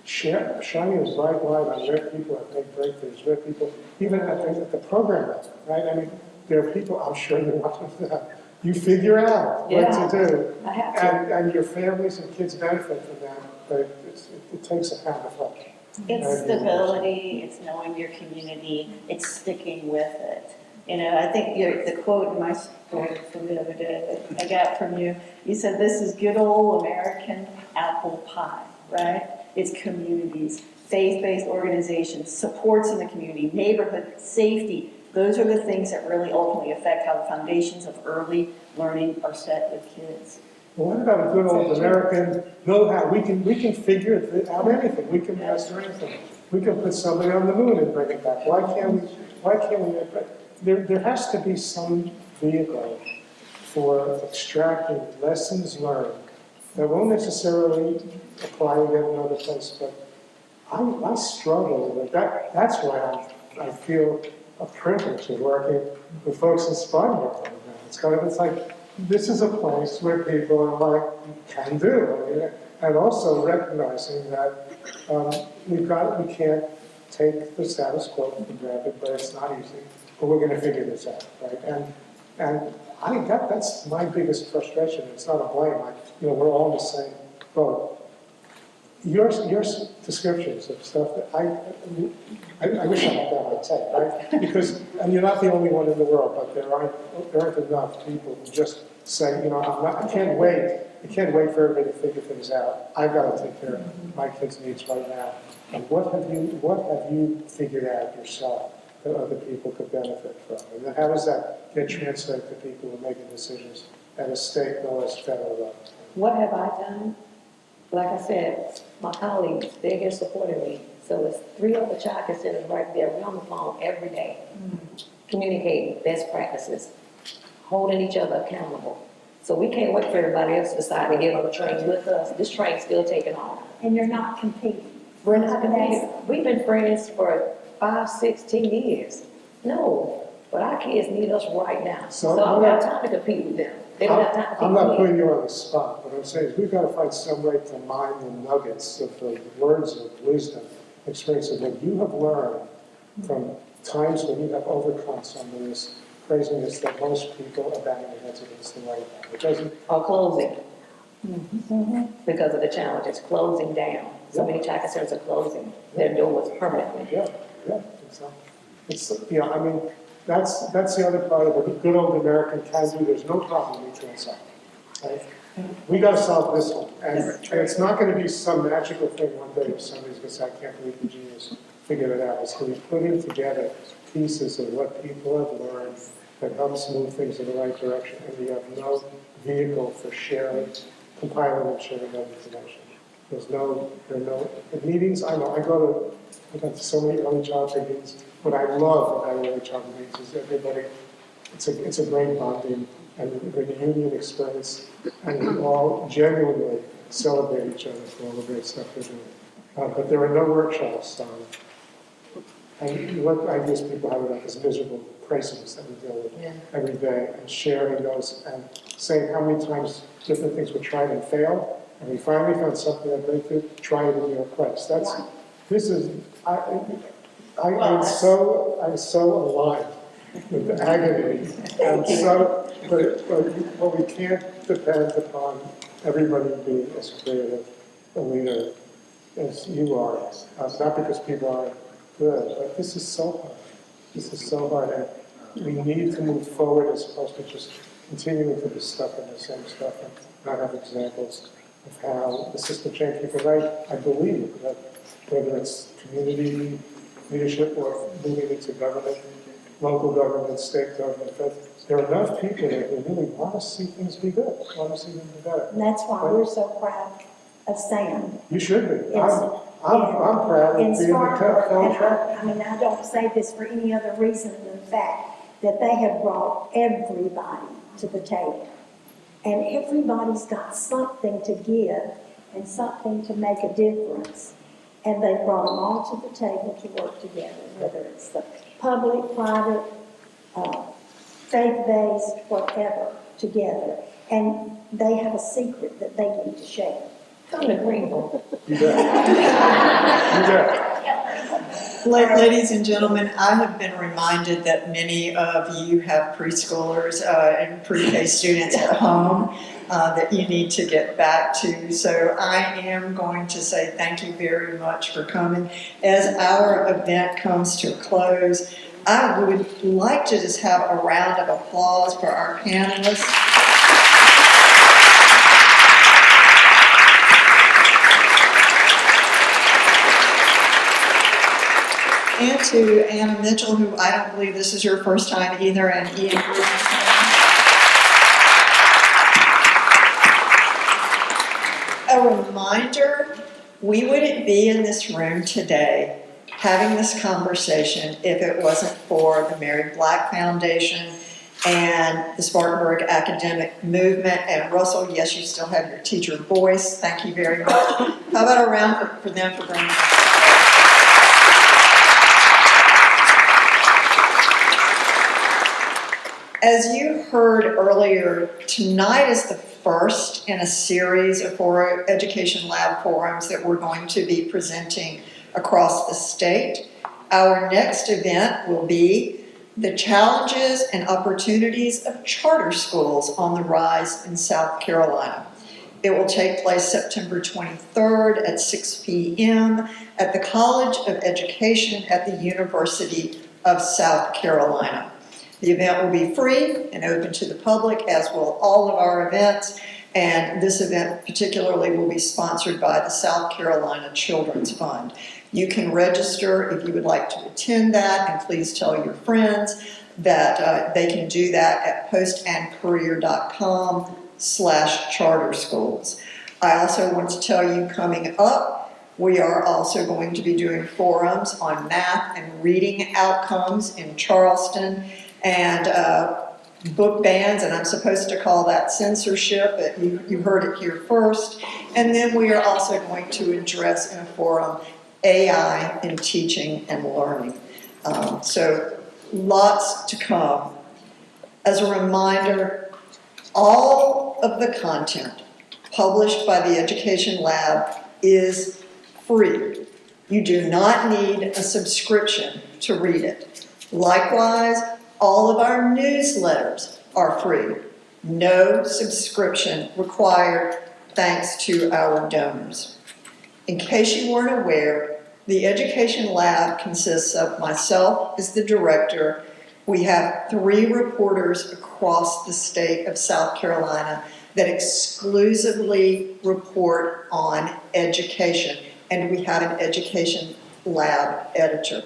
shining a bright light on where people have made breakthroughs, where people, even at the program level, right? I mean, there are people, I'm sure you're one of them, you figure out what to do. I have to. And your families and kids benefit from that, but it takes a pound of flesh. It's stability, it's knowing your community, it's sticking with it. You know, I think the quote in my story from the other day that I got from you, you said, this is good old American apple pie, right? It's communities, faith-based organizations, supports in the community, neighborhood, safety. Those are the things that really ultimately affect how the foundations of early learning are set with kids. Well, what about a good old American know-how? We can figure out anything. We can master anything. We can put somebody on the moon and bring it back. Why can't we? There has to be some vehicle for extracting lessons learned that won't necessarily apply again in another place, but I struggle with that. That's why I feel a privilege of working with folks in Spartanburg. It's like, this is a place where people are like, can do. And also recognizing that we can't take the status quo for granted, but it's not easy. But we're going to figure this out, right? And that's my biggest frustration. It's not a blame. We're all in the same boat. Your descriptions of stuff that I wish I had that on tape, right? Because, and you're not the only one in the world, but there aren't enough people who just say, I can't wait for everybody to figure things out. I've got to take care of my kids' needs right now. And what have you figured out yourself that other people could benefit from? And then how does that get translated to people who are making decisions at a state, no less federal level? What have I done? Like I said, my colleagues, they're here supporting me. So it's 3 other childcare centers right there. We're on the phone every day, communicating best practices, holding each other accountable. So we can't wait for everybody else to decide to get on the train with us. This train's still taking off. And you're not competing. We're not competing. We've been friends for 5, 6, 10 years. No, but our kids need us right now. So I don't have time to compete with them. They don't have time to compete I'm with not me. putting you on the spot. What I'm saying is we've got to find some way to mine the nuggets of the words of wisdom, experiences that you have learned from times when you have overcome some of this craziness that most people are banging their heads against the wall about. It doesn't. Or closing. Because of the challenges, closing down. So many childcare centers are closing their doors permanently. Yeah, exactly. I mean, that's the other part of what a good old American can do. There's no problem we can't solve. Right? We got to solve this one. And it's not going to be some magical thing one day if somebody's going to say, I can't believe the genius figured it out. It's going to be putting together pieces of what people have learned that helps move things in the right direction. And we have no vehicle for sharing, compiling and sharing that information. There are no meetings. I know, I go to so many early childhood meetings. What I love about early childhood meetings is everybody, it's a great bonding and a reunion experience, and we all genuinely celebrate each other for all the great stuff they're doing. But there are no workshops. And what I guess people have about this miserable craziness that we deal with every day, and sharing those and saying how many times different things were tried and failed, and we finally found something that they could try it in your place. I'm so aligned with the agony, but we can't depend upon everybody being as creative a leader as you are. Not because people aren't good, but this is so hard. This is so hard, and we need to move forward as opposed to just continuing to be stuck in the same stuff and not have examples of how the system changed. Because I believe that whether it's community leadership or moving into government, local government, state government, there are enough people that really want to see things be good, want to see them be better. And that's why we're so proud of Sam. You should be. It's- I'm proud of In being a tough Spartanburg, and fellow. I mean, I don't say this for any other reason than the fact that they have brought everybody to the table. And everybody's got something to give and something to make a difference. And they brought them all to the table to work together, whether it's the public, private, faith-based, whatever, together. And they have a secret that they need to share. Come to Greenville. You bet. You bet. Ladies and gentlemen, I have been reminded that many of you have preschoolers and pre-K students at home that you need to get back to. So I am going to say thank you very much for coming. As our event comes to a close, I would like to just have a round of applause for our panelists. And to Anna Mitchell, who I don't believe this is your first time either, and Ian Gordon. A reminder, we wouldn't be in this room today having this conversation if it wasn't for the Mary Black Foundation and the Spartanburg Academic Movement. And Russell, yes, you still have your teacher voice. Thank you very much. How about a round for them for bringing us together? As you heard earlier, tonight is the first in a series of Education Lab forums that we're going to be presenting across the state. Our next event will be the challenges and opportunities of charter schools on the rise in South Carolina. It will take place September 23rd at 6 p.m. at the College of Education at the University of South Carolina. The event will be free and open to the public, as will all of our events, and this event particularly will be sponsored by the South Carolina Children's Fund. You can register if you would like to attend that, and please tell your friends that they can do that at postandcourier.com/charter schools. I also want to tell you, coming up, we are also going to be doing forums on math and reading outcomes in Charleston, and book bans, and I'm supposed to call that censorship, but you heard it here first. And then we are also going to address in a forum AI in teaching and learning. So lots to come. As a reminder, all of the content published by the Education Lab is free. You do not need a subscription to read it. Likewise, all of our newsletters are free. No subscription required, thanks to our donors. In case you weren't aware, the Education Lab consists of myself as the director. We have 3 reporters across the state of South Carolina that exclusively report on education, and we have an Education Lab editor.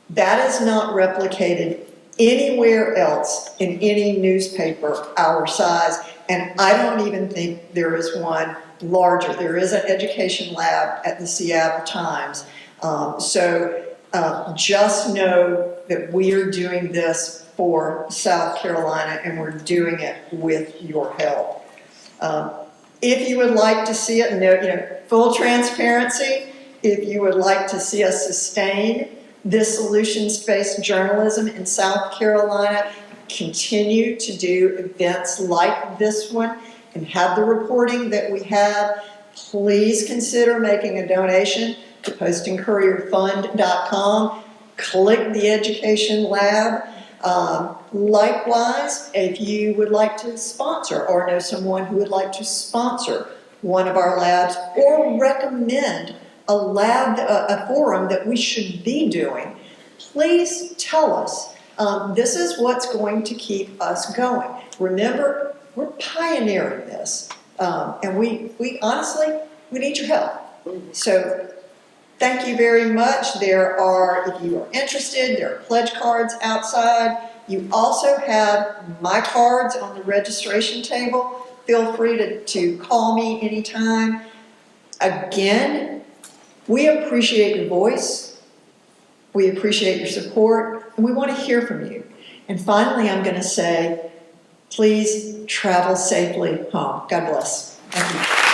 That is not replicated anywhere else in any newspaper our size, and I don't even think there is one larger. There is an Education Lab at the Seattle Times. Just know that we are doing this for South Carolina, and we're doing it with your help. If you would like to see it, full transparency, if you would like to see us sustain this solutions-based journalism in South Carolina, continue to do events like this one, and have the reporting that we have, please consider making a donation to postandcourierfund.com. Click the Education Lab. Likewise, if you would like to sponsor or know someone who would like to sponsor one of our labs or recommend a lab, a forum that we should be doing, please tell us. This is what's going to keep us going. Remember, we're pioneering this, and we honestly, we need your help. So Thank you very much. There are, if you are interested, there are pledge cards outside. You also have my cards on the registration table. Feel free to call me anytime. Again, we appreciate your voice. We appreciate your support, and we want to hear from you. And finally, I'm going to say, please travel safely home. God bless. Thank you.